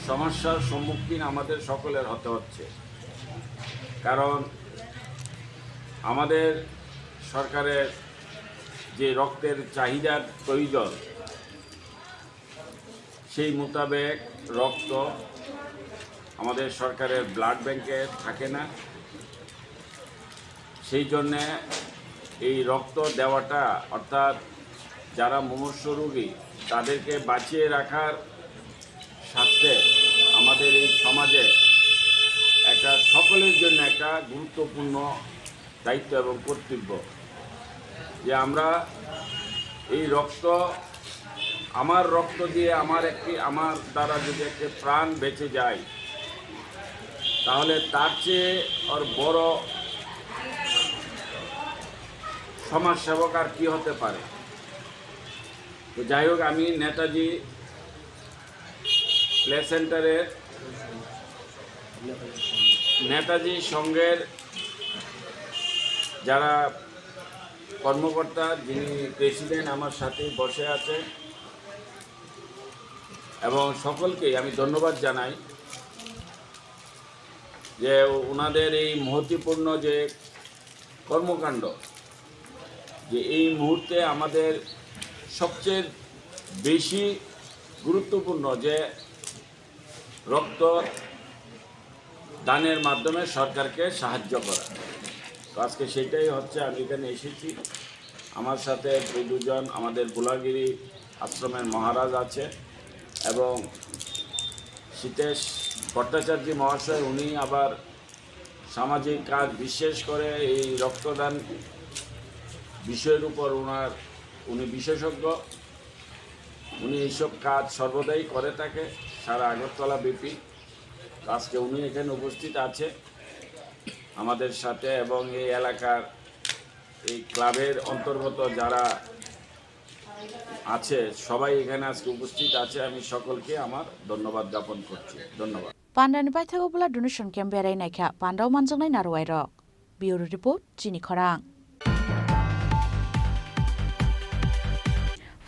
সমস্যার সম্মুখীন আমাদের সকলের হতে হচ্ছে। কারণ আমাদের সরকারের যে রক্তের চাহিদার প্রয়োজন সেই মোতাবেক রক্ত আমাদের সরকারের ব্লাড ব্যাংকে থাকে না। সেই জন্যে এই রক্ত দেওয়াটা অর্থাৎ যারা মুমূর্ষ রোগী তাদেরকে বাঁচিয়ে রাখার স্বার্থে আমাদের এই সমাজে একটা সকলের জন্য একটা গুরুত্বপূর্ণ দায়িত্ব এবং কর্তব্য যে আমরা এই রক্ত আমার রক্ত দিয়ে আমার দ্বারা যদি একটা প্রাণ বেঁচে যায় তাহলে তার চেয়ে আর বড় সমাজসেবক আর কি হতে পারে। তো যাই হোক, আমি নেতাজি প্লে সেন্টারের নেতাজি সংঘের যারা কর্মকর্তা যিনি প্রেসিডেন্ট আমার সাথে বসে আছে এবং সকলকেই আমি ধন্যবাদ জানাই যে ওনাদের এই মহত্বপূর্ণ যে কর্মকাণ্ড যে এই মুহূর্তে আমাদের সবচেয়ে বেশি গুরুত্বপূর্ণ যে রক্ত দানের মাধ্যমে সরকারকে সাহায্য করা। তো আজকে সেটাই হচ্ছে, আমি এখানে এসেছি। আমার সাথে দুজন আমাদের গোলাগিরি আশ্রমের মহারাজ আছে এবং সীতেশ ভট্টাচার্য মহাশয়, উনি আবার সামাজিক কাজ বিশেষ করে এই রক্তদান বিষয়ের উপর উনি বিশেষজ্ঞ। উনি এইসব কাজ সর্বদাই করে থাকে সারা আগরতলা ব্যাপী। আজকে উনি এখানে উপস্থিত আছে আমাদের সাথে এবং এই এলাকার এই ক্লাবের অন্তর্গত যারা আছে সবাই এখানে আজকে উপস্থিত আছে। আমি সকলকে আমার ধন্যবাদ জ্ঞাপন করছি। ধন্যবাদ। पान्डानि बायथागोबला डोनेशन केम्प बेरायनायखा पान्डाव मानजांनाय नारवायरक। ब्यूरो रिपोर्ट चिनी खरां।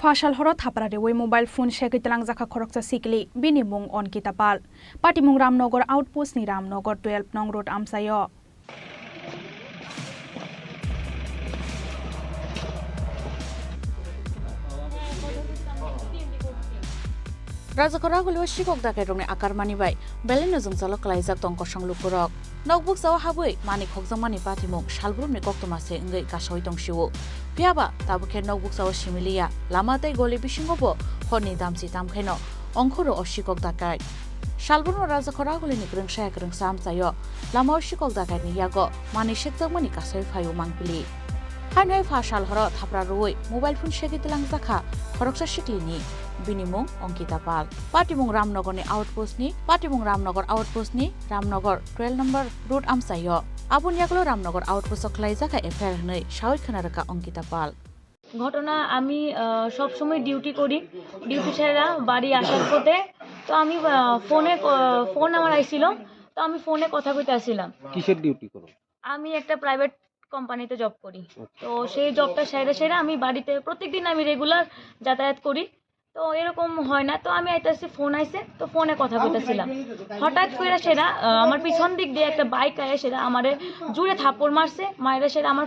फाशाल हर थापरा रेवै मोबाइल फोन सेकितलां जाखा खरकसा सिकली बिनि मुं अनकिता पाल पाटिमुं रामनगर आउटपोस्टनि रामनगर 12 नं रोड आमसायो। राजाखरा गुलियाव शिकक दाखाय रंनि आकारमानि बाय बेलेनो जोंजालो क्लाइजाक तंक संलुपुरक नकबुक जाव हाबै मानि खगजामानि पातिमुं सालब्रुमनि कक्तमासे इंगै गासय तंसिवो पियाबा ताबुखे नकबुक जाव सिमिलिया लामादै गलि बिसिंगबो हरनि दामसि दामखायनो अंखरो अशिकक दाखाय सालब्रुम राजाखरा गुलिनि ग्रोंसाया ग्रोंसा आमसायो लामाव शिकक दाखायनि यागो मानि शेकजाकमानि गासय फायो मांपिलि हायनाय फाशाल हर थाप्रा रुवै मोबाइल फोन सेकितलां जाखा खरकसा सिकलिनि बिनिमुं अंकिता पाल पाटिमुं रामनगर आउटपोस्टनि रामनगर 12 नम्बर रोड आमसायो आबुनियागलो रामनगर आउटपोस्ट खलाइजाखा एफआईआर हनै सावै खोनारका अंकिता पाल। ঘটনা আমি সব সময় ডিউটি করি, ডিউটি ছেড়ে বাড়ি আসার পথে তো আমি ফোন আমার আইছিল, তো আমি ফোনে কথা কইতে আসছিলাম। কিসের ডিউটি করো? আমি একটা প্রাইভেট কোম্পানিতে জব করি। তো সেই জবটা সেরে আমি বাড়িতে প্রত্যেকদিন আমি রেগুলার যাতায়াত করি। তো এরকম হয় না, তো আমি আইতাছি ফোন আইছে, তো ফোনে কথা কইতেছিলাম। হঠাৎ করে সেটা আমার পিছন দিক দিয়ে একটা বাইক আয়ে সেটা আমারে জুড়ে থাপ্পড় মারছে। মাইরা সেটা আমার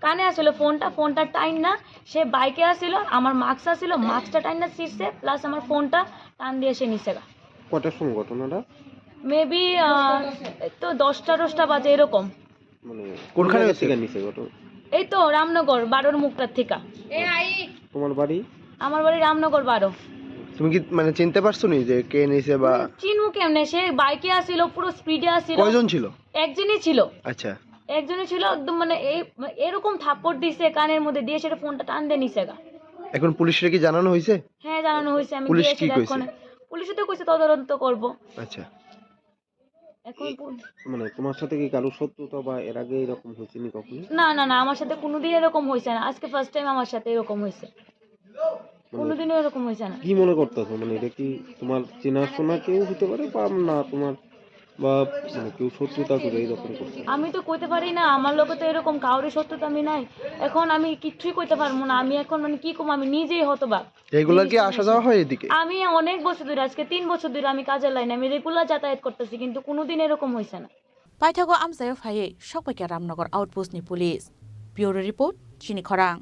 কানে আসছিল ফোনটা টাইন না, সে বাইকে আসছিল, আমার মাস্ক আসছিল, মাস্কটা টাইন না ছিঁড়ছে, প্লাস আমার ফোনটা টান দিয়ে সে নিচে গা। কটার সময় ঘটনাটা? মেবি তো 10টা বাজে এরকম। মানে কোনখানে হয়েছে? নিচে ঘটনা? এই তো রামনগর 12 মুখটার থেকে। তোমার বাড়ি? আমার বাড়ি রামনগর 12। তুমি কি মানে চিনতে পারছো নি যে কে নিছে বা? চিনবো কেমনে, সে বাইকে আসিল, পুরো স্পিডে আসিল। কয়জন ছিল? একজনই ছিল। আচ্ছা, একজনই ছিল, একদম মানে এরকম থাপ্পড় দিছে কানের মধ্যে দিয়ে, সেটা ফোনটা টান দিয়ে নিছে গা। এখন পুলিশে কি জানানো হয়েছে? হ্যাঁ জানানো হয়েছে, আমি পুলিশ গিয়েছি কি কইছে? এখন। পুলিশে তো কইছে তদন্ত করব। আচ্ছা, এখন মানে তোমার সাথে কি কারো শত্রুতা বা এর আগে এরকম হয়েছে নি কখনো? না না না, আমার সাথে কোনোদিন এরকম হয়েছে না, আজকে ফার্স্ট টাইম আমার সাথে এরকম হয়েছে। কোনোদিনও এরকম হয়েছে না। কি মনে করতেছো, মানে এটা কি তোমার চেনাশোনা কেউ হতে পারে বা না তোমার, বা মানে কেউ শত্রুতা করে এরকম করছে? আমি তো কইতে পারি না, আমার লোকে তো এরকম কাউরে শত্রুতা আমি নাই। এখন আমি কিচ্ছুই কইতে পারবো না, আমি এখন মানে কি কম, আমি নিজেই হতবাক। এগুলা কি আসা যাওয়া হয় এদিকে? আমি অনেক বছর ধরে, আজকে 3 বছর ধরে আমি কাজের লাইনে, আমি রেগুলার যাতায়াত করতেছি, কিন্তু কোনোদিন এরকম হয়েছে না। পাইথাগো আমসায় ফাইয়ে সকবাইকে রামনগর আউটপোস্টনি পুলিশ। ব্যুরো রিপোর্ট চিনি খরাং।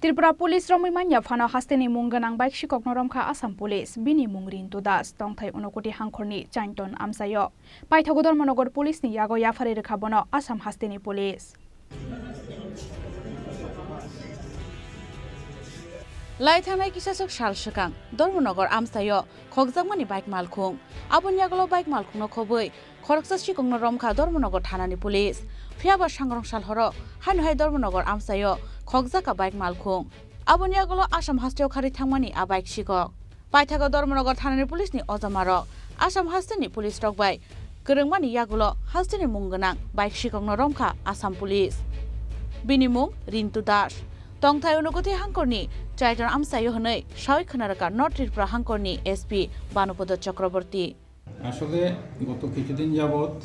Tripura Police Romimanya Fana Hasteni Munganang Bike Shikok Noromkha Assam Police Bini Mungrin to Das Tongthai Unokoti Hangkorni Chainton Amsayo Paithagodor Monogor Police ni Yago Yafari Rekhabono Assam Hasteni Police Laithanai kisasok shal shakang Dormonogor Amsayo Khokjangmani bike malkhung Abon Yagolo bike malkhungno khoboi Khoroksa Shikok Noromkha Dormonogor Thanani Police Phiaba Sangrong Shalhoro Hanhai Dormonogor Amsayo Khokjaka bike malkhung Abon Yagolo Assam Hasteo khari thangmani a bike shikok Paithago Dormonogor Thanani Police ni Ozamaro Assam Hasteni Police rokbai Kerengmani Yagolo Hasteni Munganang bike shikok Noromkha Assam Police Binimung Rintu Das Tongthai Unokoti Hangkorni Chaiton Amsayo Honei Shoi Khonaraka North Tripura Hangkorni SP Banupodo Chakraborty আসলে গত কিছুদিন যাবত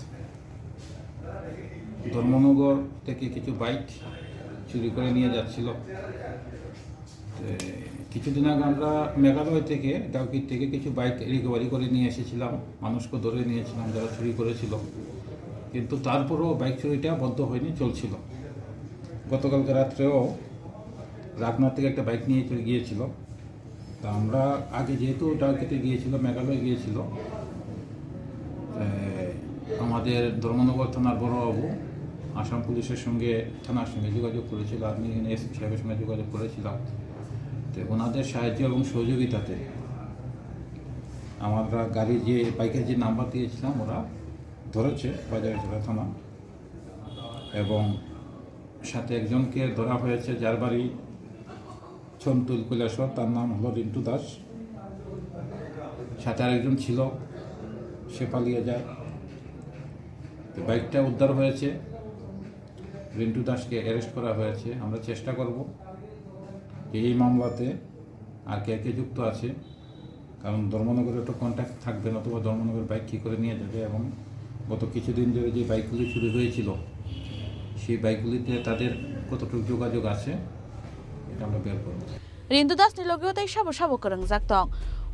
ধর্মনগর থেকে কিছু বাইক চুরি করে নিয়ে যাচ্ছিল। কিছুদিন আগে আমরা মেঘালয় থেকে ডাউকির থেকে কিছু বাইক রিকভারি করে নিয়ে এসেছিলাম, মানুষকে ধরে নিয়েছিলাম যারা চুরি করেছিল, কিন্তু তারপরেও বাইক চুরিটা বন্ধ হয়নি, চলছিল। গতকালকে রাত্রেও রাগনাথ থেকে একটা বাইক নিয়ে চলে গিয়েছিল। তা আমরা আগে যেহেতু ডাউকিতে গিয়েছিল, মেঘালয় গিয়েছিল, আমাদের ধর্মনগর থানার বড়বাবু আসাম পুলিশের সঙ্গে থানার সঙ্গে যোগাযোগ করেছিল, আমি এসপি সাহেবের সঙ্গে যোগাযোগ করেছিলাম। তো ওনাদের সাহায্য এবং সহযোগিতাতে আমরা গাড়ি যে বাইকের যে নাম্বার দিয়েছিলাম ওরা ধরেছে বাজারে জেলা থানা, এবং সাথে একজনকে ধরা হয়েছে যার বাড়ি ছন্তুল কৈলাসর, তার নাম হলো রিন্টু দাস। সাথে আরেকজন ছিল, সে পালিয়ে যায়। বাইকটা উদ্ধার হয়েছে, রিন্টু দাসকে অ্যারেস্ট করা হয়েছে। আমরা চেষ্টা করব যে এই মামলাতে আর কে কে যুক্ত আছে, কারণ ধর্মনগরের একটা কন্ট্যাক্ট থাকবে, নতুবা ধর্মনগর বাইক কী করে নিয়ে যাবে, এবং গত কিছুদিন ধরে যে বাইকগুলি চুরি হয়েছিল সেই বাইকগুলিতে তাদের কতটুকু যোগাযোগ আছে এটা আমরা বের করব। রিন্টু দাস নিলগিয়তাই সাবো করং জাকতং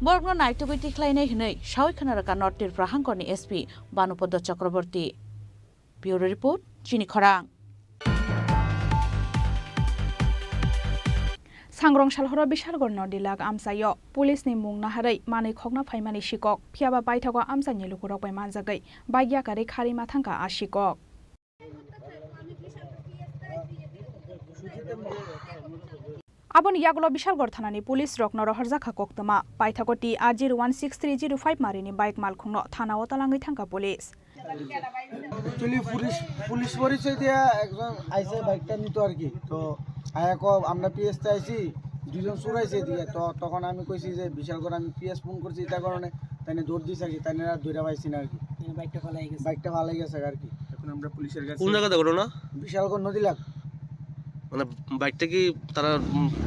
বরগ্ন নাইটুগুই টিখলাইনাই হनै সাউই খনারকা নর্থ ত্রিপুরা হাংকরনি SP Bhanupad Chakraborty. Bureau report চিনি খরাং। Sangrong Shalhoro Bishalgor Nordilag Amsayo Police ni Mung Naharai Mani Khokna Phaimani Shikok Phiaba Baithago Amsani Lukurok bai manjagai Baigya Kare Khari Mathangka Ashikok Abon Yagolo Bishalgor Thanani Police Rok Noroharja Koktama Baithago T R0 16305 Marini Bike Malkhungno Thana Otalangai Thangka Police Actually police পরিচয় দিয়া একজন আইছে বাইকটা নিত আর কি। তো আয়াকো আমরা পিএসতে আইছি, দুজন চুরাইছে দিয়ে। তো তখন আমি কইছি যে বিশাল করে আমি পিএস ফোন করছি, তার কারণে তাই দৌড় দিছে আর কি, তাই ধরে পাইছি না আর কি। বাইকটা ফালাই গেছে আর কি। এখন আমরা পুলিশের কাছে। কোন জায়গাতে ঘটনা? বিশালগড় নদী লাগ। মানে বাইকটা কি তারা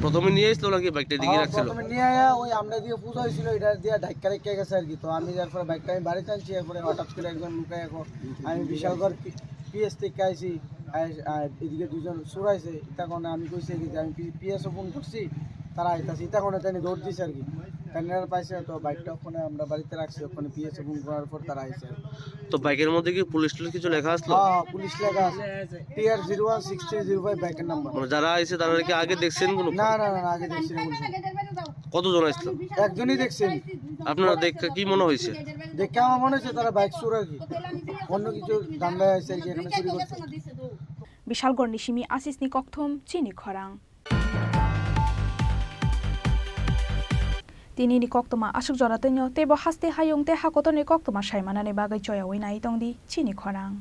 প্রথমে নিয়ে আসলো নাকি বাইকটা দিকে রাখছিল? প্রথমে নিয়ে আয়া ওই আমরা দিয়ে পূজা হয়েছিল, এটা দিয়ে ধাক্কা রেখে গেছে আর কি। তো আমি যার পরে বাইকটা আমি বাড়িতে আনছি, এরপরে হঠাৎ করে একজন লুকাই আমি বিশালগড় পিএস থেকে আইছি, এদিকে দুজন চুরাইছে। এটা কারণে আমি কইছি যে আমি পিএসও ফোন করছি, তারা আইতাছি। এটা কারণে তাই দৌড় দিছে আর কি। তারা পাইছে, তো বাইকটা ওখানে আমরা বাড়িতে রাখছি, ওখানে পিএসএ ফোন করার পর তারা আইছে। তো বাইকের মধ্যে কি পুলিশ কিছু লেখা আসলো? হ্যাঁ, পুলিশ লেখা আছে, TR016305 বাইকের নাম্বার। মানে যারা আইছে তারা কি আগে দেখছেন কোনো? না না না, আগে দেখছি না। কতজন আসলো? একজনই দেখছেন। আপনারা দেখে কি মনে হয়েছে? দেখে আমার মনে হচ্ছে তারা বাইক চোর আর কি, অন্য কিছু ধান্দা আছে আর কি, এখানে চুরি করছে। বিশালগড় নিশিমি আসিসনি ককথম চিনি খরাং তিনি ni koktoma asuk jora tenyo tebo haste hayung te hakotoni koktoma saimana ni bagai choya wina itongdi chini khorang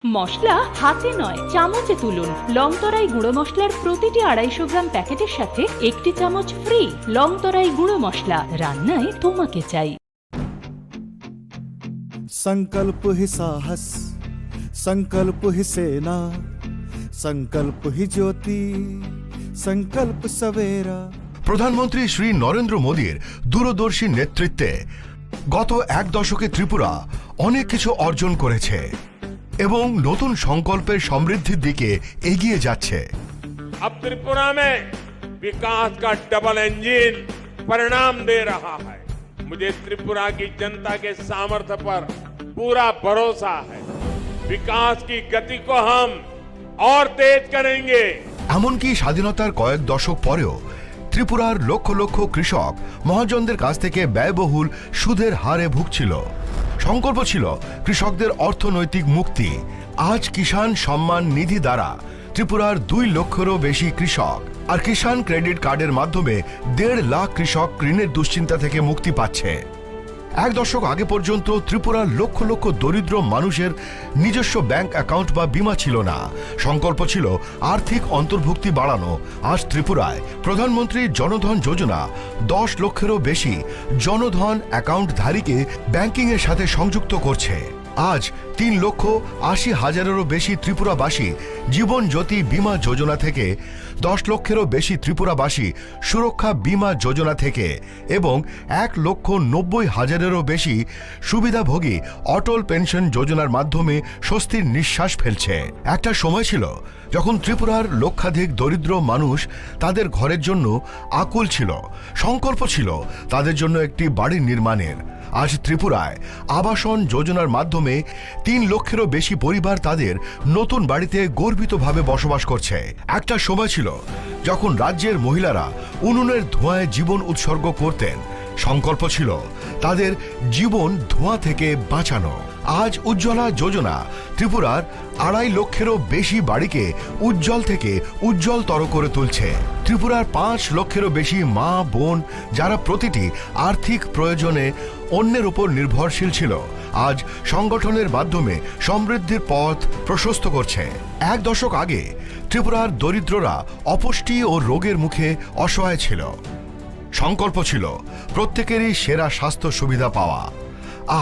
মশলা হাতে নয় চামচে তুলুন। লংতরাই গুঁড়ো মশলার প্রতিটি 250 গ্রাম প্যাকেটের সাথে 1টি চামচ ফ্রি। লংতরাই গুঁড়ো মশলা, রান্নায় তোমাকে চাই। संकल्प ही साहस, संकल्प ही सेना, संकल्प ही ज्योति, संकल्प सवेरा। প্রধানমন্ত্রী শ্রী নরেন্দ্র মোদীর দূরদর্শী নেতৃত্বে গত 1 দশকে ত্রিপুরা অনেক কিছু অর্জন করেছে এবং নতুন সংকল্পের সমৃদ্ধির দিকে এগিয়ে যাচ্ছে। अब त्रिपुरा में विकास का डबल इंजन परिणाम दे रहा है। मुझे त्रिपुरा की जनता के सामर्थ्य पर पूरा भरोसा है। विकास की गति को हम और तेज करेंगे। এমনকি স্বাধীনতার কয়েক দশক পরেও ত্রিপুরার লক্ষ লক্ষ কৃষক মহাজনদের কাছ থেকে ব্যয়বহুল সুদের হারে ভুগছিল। সংকল্প ছিল কৃষকদের অর্থনৈতিক মুক্তি। আজ কিষাণ সম্মান নিধি দ্বারা ত্রিপুরার 2 লক্ষেরও বেশি কৃষক আর কিষাণ ক্রেডিট কার্ডের মাধ্যমে 1.5 লাখ কৃষক ঋণের দুশ্চিন্তা থেকে মুক্তি পাচ্ছে। 1 দশক আগে পর্যন্ত ত্রিপুরার লক্ষ লক্ষ দরিদ্র মানুষের নিজস্ব ব্যাংক অ্যাকাউন্ট বা বীমা ছিল না। সংকল্প ছিল আর্থিক অন্তর্ভুক্তি বাড়ানো। আজ ত্রিপুরায় প্রধানমন্ত্রী জনধন যোজনা 10 লক্ষেরও বেশি জনধন অ্যাকাউন্টধারীকে ব্যাংকিংয়ের সাথে সংযুক্ত করছে। আজ 3,80,000-এরও বেশি ত্রিপুরাবাসী জীবন জ্যোতি বীমা যোজনা থেকে, 10 লক্ষেরও বেশি ত্রিপুরাবাসী সুরক্ষা বীমা যোজনা থেকে এবং 1,90,000-এরও বেশি সুবিধাভোগী অটল পেনশন যোজনার মাধ্যমে স্বস্তির নিঃশ্বাস ফেলছে। একটা সময় ছিল যখন ত্রিপুরার লক্ষাধিক দরিদ্র মানুষ তাদের ঘরের জন্য আকুল ছিল। সংকল্প ছিল তাদের জন্য একটি বাড়ি নির্মাণের। আজ ত্রিপুরায় আবাসন যোজনার মাধ্যমে 3 লক্ষেরও বেশি পরিবার তাদের নতুন বাড়িতে গর্বিতভাবে বসবাস করছে। একটা সময় ছিল যখন রাজ্যের মহিলারা উনুনের ধোঁয়ায় জীবন উৎসর্গ করতেন। সংকল্প ছিল তাদের জীবন ধোঁয়া থেকে বাঁচানো। আজ উজ্জ্বলা যোজনা ত্রিপুরার 2.5 লক্ষেরও বেশি বাড়িকে উজ্জ্বল থেকে উজ্জ্বলতর করে তুলছে। ত্রিপুরার 5 লক্ষেরও বেশি মা বোন যারা প্রতিটি আর্থিক প্রয়োজনে অন্যের উপর নির্ভরশীল ছিল, আজ সংগঠনের মাধ্যমে সমৃদ্ধির পথ প্রশস্ত করছে। 1 দশক আগে ত্রিপুরার দরিদ্ররা অপুষ্টি ও রোগের মুখে অসহায় ছিল। সংকল্প ছিল প্রত্যেকেরই সেরা স্বাস্থ্য সুবিধা পাওয়া।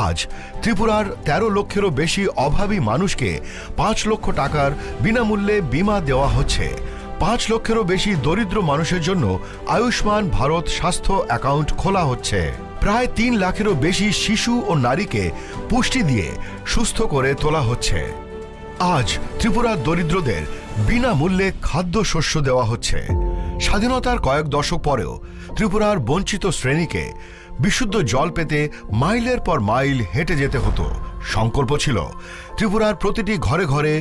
আজ ত্রিপুরার 13 লক্ষেরও বেশি অভাবী মানুষকে 5 লক্ষ টাকার বিনামূল্যে বীমা দেওয়া হচ্ছে। 5 লক্ষেরও বেশি দরিদ্র মানুষের জন্য আয়ুষ্মান ভারত স্বাস্থ্য অ্যাকাউন্ট খোলা হচ্ছে। প্রায় 3 লাখেরও বেশি শিশু ও নারীকে পুষ্টি দিয়ে সুস্থ করে তোলা হচ্ছে। আজ ত্রিপুরার দরিদ্রদের বিনামূল্যে খাদ্যশস্য দেওয়া হচ্ছে। স্বাধীনতার কয়েক দশক পরেও ত্রিপুরার বঞ্চিত শ্রেণীকে বিশুদ্ধ জল পেতে মাইলের পর মাইল হেঁটে যেতে হতো। সংকল্প ছিল ত্রিপুরার প্রতিটি ঘরে ঘরে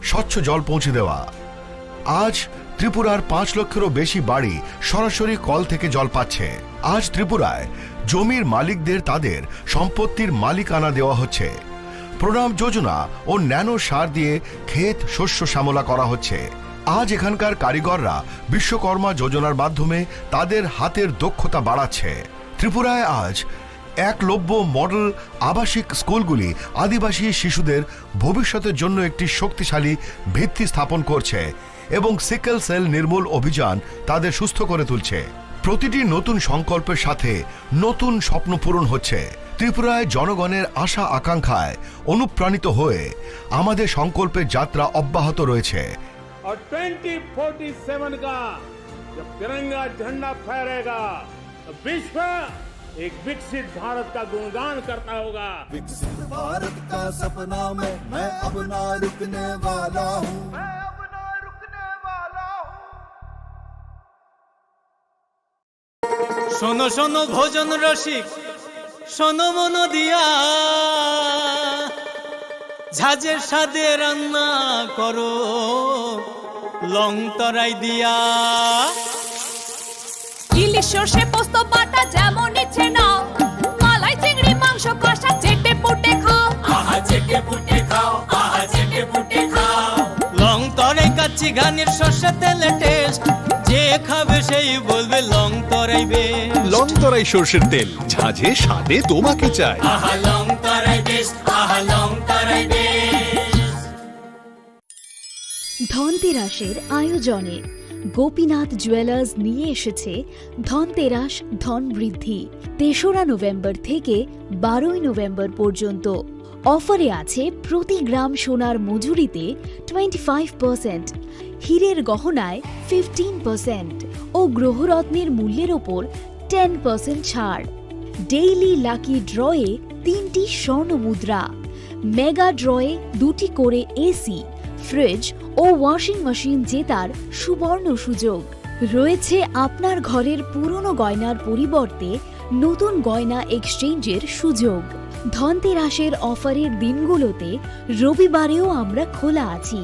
স্বচ্ছ জল পৌঁছে দেওয়া। আজ ত্রিপুরার 5 লক্ষেরও বেশি বাড়ি সরাসরি কল থেকে জল পাচ্ছে। আজ ত্রিপুরায় জমির মালিকদের তাদের সম্পত্তির মালিকানা দেওয়া হচ্ছে। প্রণাম যোজনা ও ন্যানো সার দিয়ে ক্ষেত শস্য শ্যামলা করা হচ্ছে। আজ এখানকার কারিগররা বিশ্বকর্মা যোজনার মাধ্যমে তাদের হাতের দক্ষতা বাড়াচ্ছে। ত্রিপুরায় আজ একলব্য মডেল আবাসিক স্কুলগুলি আদিবাসী শিশুদের ভবিষ্যতের জন্য একটি শক্তিশালী ভিত্তি স্থাপন করছে এবং সিকেল সেল নির্মূল অভিযান তাদের সুস্থ করে তুলছে। প্রতিটি নতুন সংকল্পের সাথে নতুন স্বপ্ন পূরণ হচ্ছে। ত্রিপুরায় জনগণের আশা আকাঙ্ক্ষায় অনুপ্রাণিত হয়ে আমাদের সংকল্পের যাত্রা অব্যাহত রয়েছে। और 2047 का जब तिरंगा झंडा फहरेगा तो विश्व एक विकसित भारत का गुणगान करता होगा। विकसित भारत का सपना में मैं अब ना रुकने वाला हूँ। শোনো শোনো ভোজন রসিক, শোনো মন দিয়া, ঝাঁঝের স্বাদে রান্না করো লং তরাই দিয়া। ইলিশ সর্ষে পোস্ত বাটা যেমন ইচ্ছে নাও, মালাই চিংড়ি মাংস কষা চেটে পুটে খাও, আহা চেটে পুটে খাও, আহা চেটে পুটে খাও। লং তরাই কাচ্চি ঘানির সর্ষে তেলে টেস্ট, যে খাবে সেই বলবে লং তরাই বেশ। লং তরাই সর্ষের তেল, ঝাঁঝে স্বাদে তোমাকে চাই। আহা লং তরাই বেশ, আহা লং তরাই বেশ। ধনতেরাসের আয়োজনে গোপীনাথ জুয়েলার্স নিয়ে এসেছে ধনতেরাস ধন বৃদ্ধি। ৩রা নভেম্বর থেকে ১২ই নভেম্বর পর্যন্ত অফারে আছে প্রতি গ্রাম সোনার মজুরিতে 25%, হীরের গহনায় 15% ও গ্রহরত্নের মূল্যের ওপর 10% ছাড়। ডেইলি লাকি ড্রয়ে 3টি স্বর্ণ মুদ্রা, মেগা ড্রয়ে 2টি করে এসি, ফ্রিজ ও ওয়াশিং মেশিন জেতার সুবর্ণ সুযোগ রয়েছে। আপনার ঘরের পুরনো গয়নার পরিবর্তে নতুন গয়না এক্সচেঞ্জের সুযোগ। ধনতেরাসের অফারের দিনগুলোতে রবিবারেও আমরা খোলা আছি।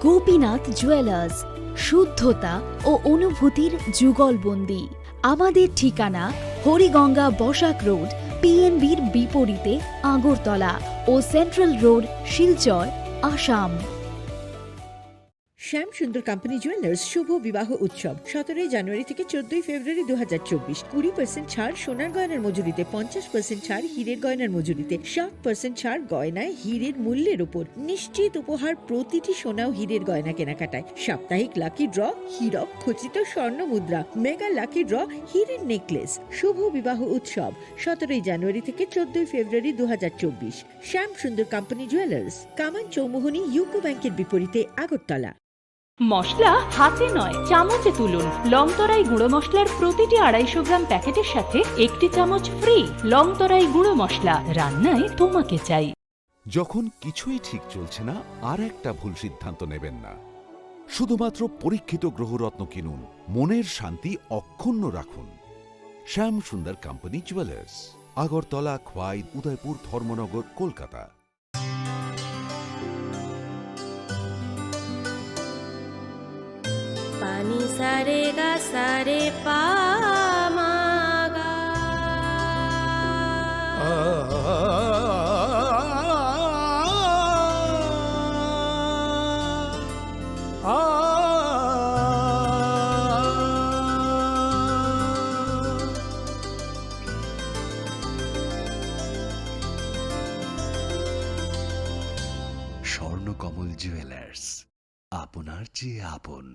গোপীনাথ জুয়েলার্স, শুদ্ধতা ও অনুভূতির যুগলবন্দি। আমাদের ঠিকানা হরিগঙ্গা বসাক রোড, পিএনবির বিপরীতে আগরতলা ও সেন্ট্রাল রোড, শিলচর, আসাম। শ্যাম সুন্দর কোম্পানি জুয়েলার্স শুভ বিবাহ উৎসব 17 জানুয়ারি থেকে 14 ফেব্রুয়ারি 2024। 20% ছাড় সোনার গয়নার মজুরিতে, 50% ছাড় হীরের গয়নার মজুরিতে, 60% ছাড় গয়নায় হীরের মূল্যের উপর, নিশ্চিত উপহার প্রতিটি সোনা ও হীরের গয়না কেনাকাটায়, সাপ্তাহিক লাকি ড্র, হীরক খচিত স্বর্ণ মুদ্রা, মেগা লাকি ড্র, হীরের নেকলেস। শুভ বিবাহ উৎসব 17 জানুয়ারি থেকে 14 ফেব্রুয়ারি 2024। শ্যাম সুন্দর কোম্পানি জুয়েলার্স, কামান চৌমুহনী ইউকো ব্যাংকের বিপরীতে আগরতলা। মশলা হাতে নয় চামচে তুলুন। লং তরাই গুঁড়ো মশলার প্রতিটি 250 গ্রাম প্যাকেটের সাথে 1টি চামচ ফ্রি। লং তরাই গুঁড়ো মশলা, রান্নায় তোমাকে চাই। যখন কিছুই ঠিক চলছে না, আর একটা ভুল সিদ্ধান্ত নেবেন না। শুধুমাত্র পরীক্ষিত গ্রহরত্ন কিনুন, মনের শান্তি অক্ষুণ্ণ রাখুন। শ্যাম সুন্দর কোম্পানি জুয়েলার্স, আগরতলা, খোয়াই, উদয়পুর, ধর্মনগর, কলকাতা। पानी सारे गा सारे पा मा गा। স্বর্ণকমল জুয়েলার্স, আপনার চেয়ে আপন।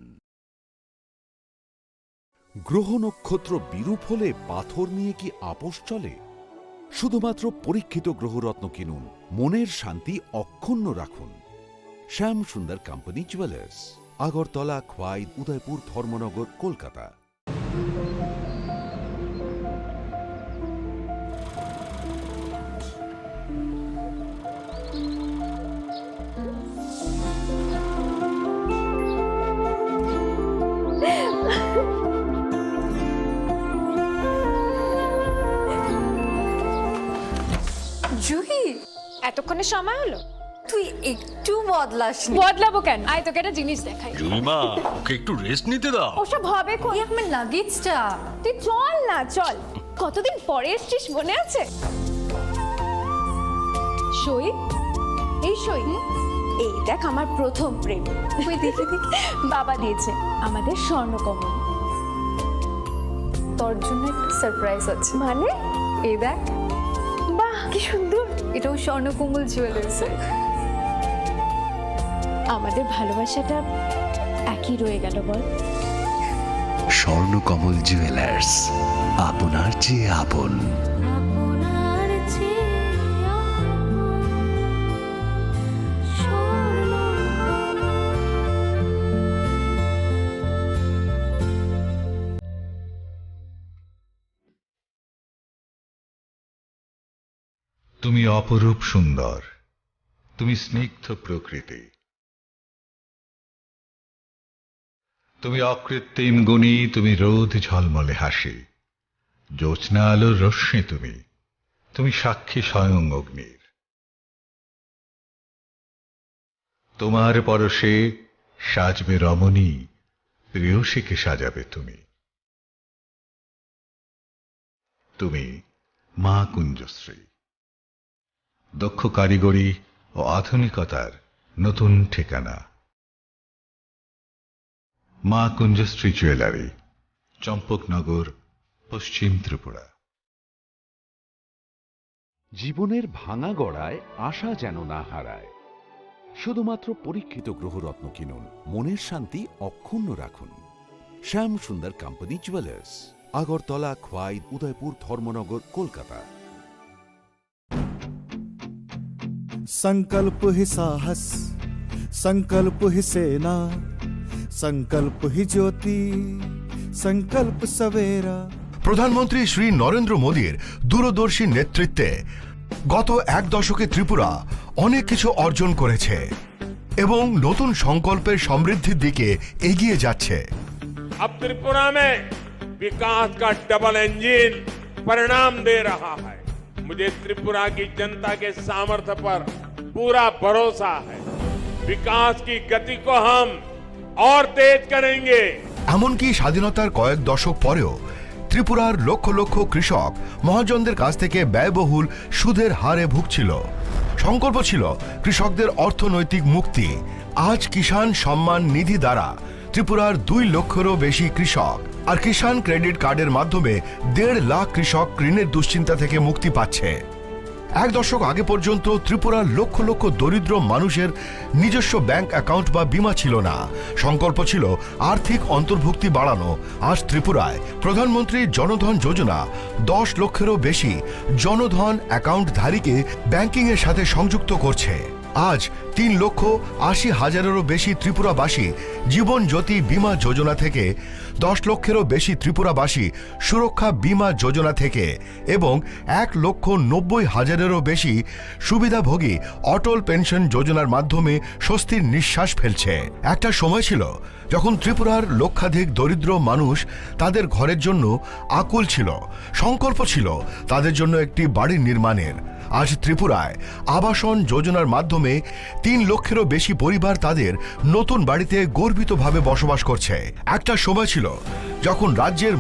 গ্রহ নক্ষত্র বিরূপ হলে পাথর নিয়ে কি আপোষ চলে? শুধুমাত্র পরীক্ষিত গ্রহরত্ন কিনুন, মনের শান্তি অক্ষুণ্ণ রাখুন। শ্যাম সুন্দর কোম্পানি জুয়েলার্স, আগরতলা, খোয়াই, উদয়পুর, ধর্মনগর, কলকাতা। জুহি, এতক্ষণে সময় হলো? তুই একটু বদলাসনি। বদলাবো কেন? আয় তোকে একটা জিনিস দেখাই। জুলিমা, ওকে একটু রেস্ট নিতে দাও। ওসব হবে কই? আমার লাগেজটা। তুই চল না, চল। কতদিন পরে এসেছিস, মনে আছে? সই, এই সই, এই দেখ আমার প্রথম প্রেম। ওই দেখে দেখে বাবা দিয়েছে আমাদের স্বর্ণকমল। তোর জন্য একটা সারপ্রাইজ আছে। মানে? এই দেখ। বাহ, কি সুন্দর। এটাও স্বর্ণকমল জুয়েলার্স। আমাদের ভালোবাসাটা একই রয়ে গেল বল। স্বর্ণকমল জুয়েলার্স, আপনার চেয়ে আপন। তুমি অপরূপ সুন্দর, তুমি স্নিগ্ধ প্রকৃতি, তুমি অকৃত্রিম গুণী, তুমি রোদ ঝলমলে হাসি, জ্যোৎস্না আলোর রশ্মি, তুমি সাক্ষী স্বয়ং অগ্নির। তোমার পরশে সাজবে রমণী, প্রেয়সীকে সাজাবে তুমি। তুমি মা কুঞ্জশ্রী, দক্ষ কারিগরি ও আধুনিকতার নতুন ঠিকানা। মা কুঞ্জশ্রী জুয়েলারি, চম্পকনগর, পশ্চিম ত্রিপুরা। জীবনের ভাঙা গড়ায় আশা যেন না হারায়। শুধুমাত্র পরীক্ষিত গ্রহরত্ন কিনুন, মনের শান্তি অক্ষুণ্ণ রাখুন। শ্যাম সুন্দর কোম্পানি জুয়েলার্স, আগরতলা, খোয়াই, উদয়পুর, ধর্মনগর, কলকাতা। संकल्प ही साहस, संकल्प ही सेना, संकल्प ही ज्योति, संकल्प सवेरा। প্রধানমন্ত্রী শ্রী নরেন্দ্র মোদীর দূরদর্শী নেতৃত্বে গত এক দশকে ত্রিপুরা অনেক কিছু অর্জন করেছে এবং নতুন সংকল্পের সমৃদ্ধির দিকে এগিয়ে যাচ্ছে। अब त्रिपुरा में विकास का डबल इंजन परिणाम दे रहा है। मुझे त्रिपुरा की जनता के सामर्थ्य पर पूरा भरोसा है। विकास की गति को हम और तेज करेंगे। এমনকি স্বাধীনতার কয়েক দশক পরেও ত্রিপুরার লক্ষ লক্ষ কৃষক মহাজনদের কাছ থেকে ব্যয়বহুল সুদের হারে ভুগছিল। সংকল্প ছিল কৃষকদের অর্থনৈতিক মুক্তি। আজ কিষাণ সম্মান নিধি দ্বারা ত্রিপুরার 2 লক্ষেরও বেশি কৃষক আর কিষাণ ক্রেডিট কার্ডের মাধ্যমে 1.5 লাখ কৃষক ঋণের দুশ্চিন্তা থেকে মুক্তি পাচ্ছে। এক দশক আগে পর্যন্ত ত্রিপুরার লক্ষ লক্ষ দরিদ্র মানুষের নিজস্ব ব্যাংক অ্যাকাউন্ট বা বীমা ছিল না। সংকল্প ছিল আর্থিক অন্তর্ভুক্তি বাড়ানো। আজ ত্রিপুরায় প্রধানমন্ত্রী জনধন যোজনা 10 লক্ষেরও বেশি জনধন অ্যাকাউন্টধারীকে ব্যাংকিংয়ের সাথে সংযুক্ত করছে। আজ 3,80,000-এরও বেশি ত্রিপুরাবাসী জীবন জ্যোতি বীমা যোজনা থেকে, 10 লক্ষেরও বেশি ত্রিপুরাবাসী সুরক্ষা বীমা যোজনা থেকে এবং 1,90,000-এরও বেশি সুবিধাভোগী অটল পেনশন যোজনার মাধ্যমে স্বস্তির নিঃশ্বাস ফেলছে। একটা সময় ছিল যখন ত্রিপুরার লক্ষাধিক দরিদ্র মানুষ তাদের ঘরের জন্য আকুল ছিল। সংকল্প ছিল তাদের জন্য একটি বাড়ি নির্মাণের। আজ ত্রিপুরায় আবাসন যোজনার মাধ্যমে 3 লক্ষেরও বেশি পরিবার তাদের নতুন বাড়িতে গর্বিতভাবে বসবাস করছে। একটা সময় ছিল যখন রাজ্যের